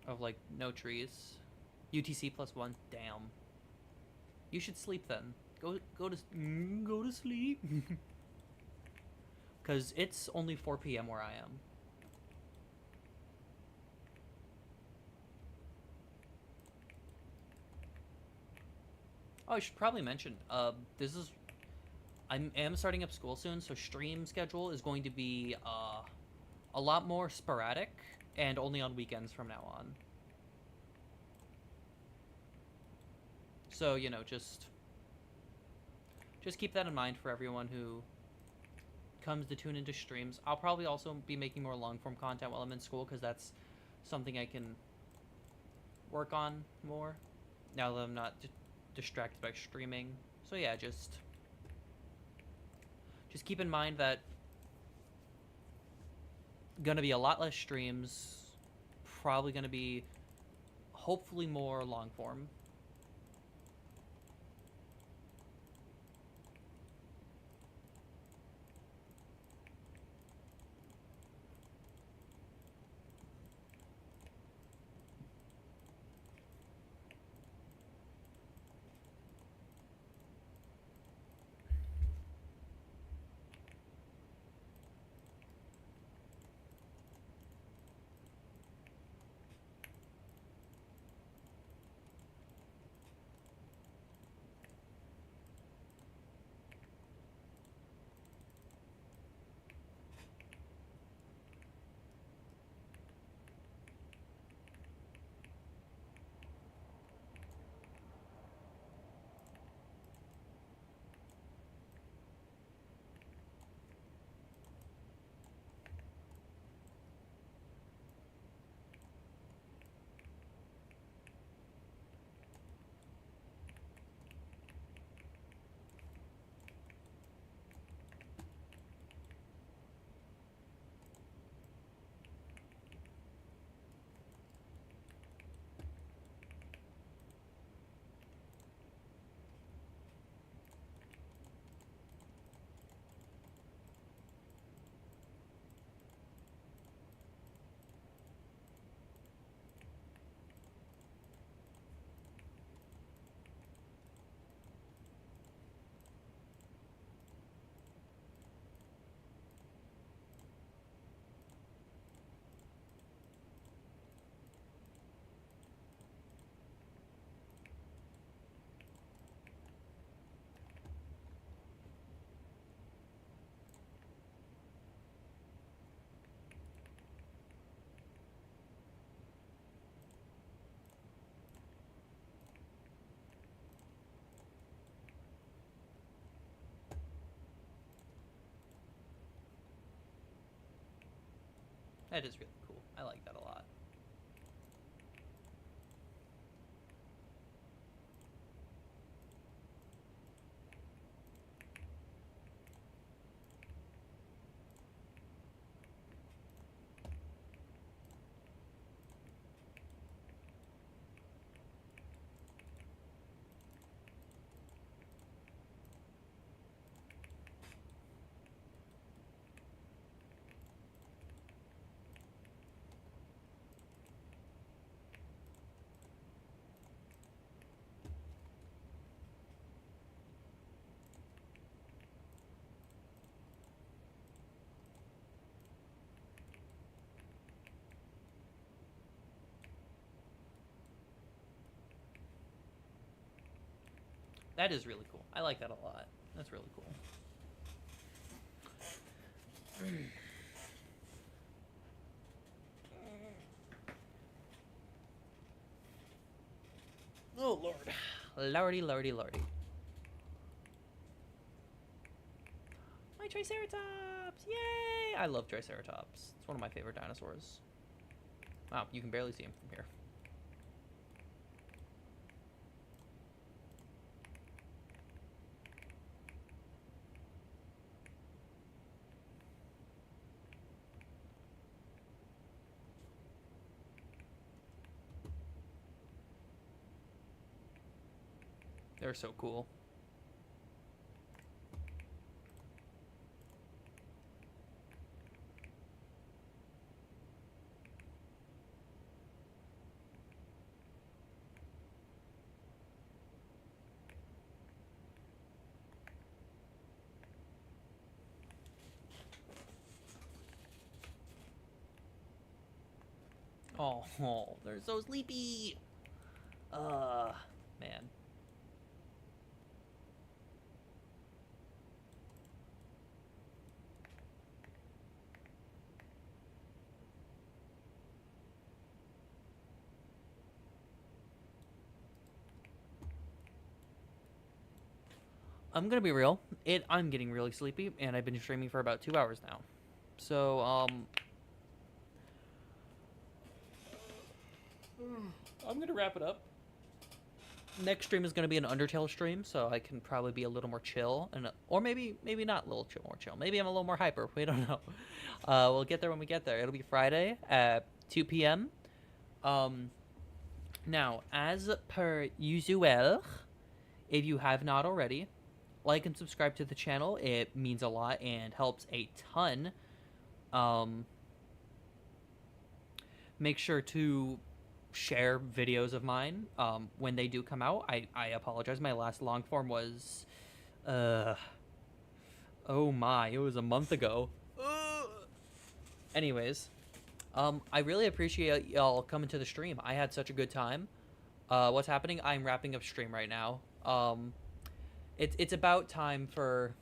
of, like, no trees, UTC +1, damn. You should sleep then. Go to sleep. Cause it's only 4 p.m. where I am. Oh, I should probably mention, I am starting up school soon, so stream schedule is going to be, a lot more sporadic, and only on weekends from now on. So, you know, just keep that in mind for everyone who comes to tune into streams. I'll probably also be making more long-form content while I'm in school, because that's something I can work on more, now that I'm not distracted by streaming. So yeah, just keep in mind that gonna be a lot less streams, probably gonna be hopefully more long form. That is really cool. I like that a lot. That is really cool. I like that a lot. That's really cool. Oh, Lord. Lordy, lordy, lordy. My Triceratops! Yay! I love Triceratops. It's one of my favorite dinosaurs. Wow, you can barely see him from here. They're so cool. Oh, they're so sleepy. Man. I'm gonna be real. I'm getting really sleepy, and I've been streaming for about 2 hours now. So, I'm gonna wrap it up. Next stream is gonna be an Undertale stream, so I can probably be a little more chill, or maybe not a little more chill. Maybe I'm a little more hyper. We don't know. We'll get there when we get there. It'll be Friday at 2 p.m. Now, as per usual, if you have not already, like and subscribe to the channel. It means a lot and helps a ton. Make sure to share videos of mine when they do come out. I apologize. My last long form was, oh my, it was a month ago. Anyways, I really appreciate y'all coming to the stream. I had such a good time. What's happening? I'm wrapping up stream right now. It's about time for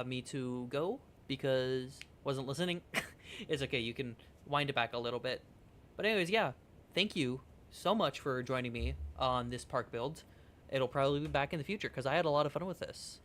me to go because wasn't listening. It's okay. You can wind it back a little bit. But anyways, yeah. Thank you so much for joining me on this park build. It'll probably be back in the future because I had a lot of fun with this.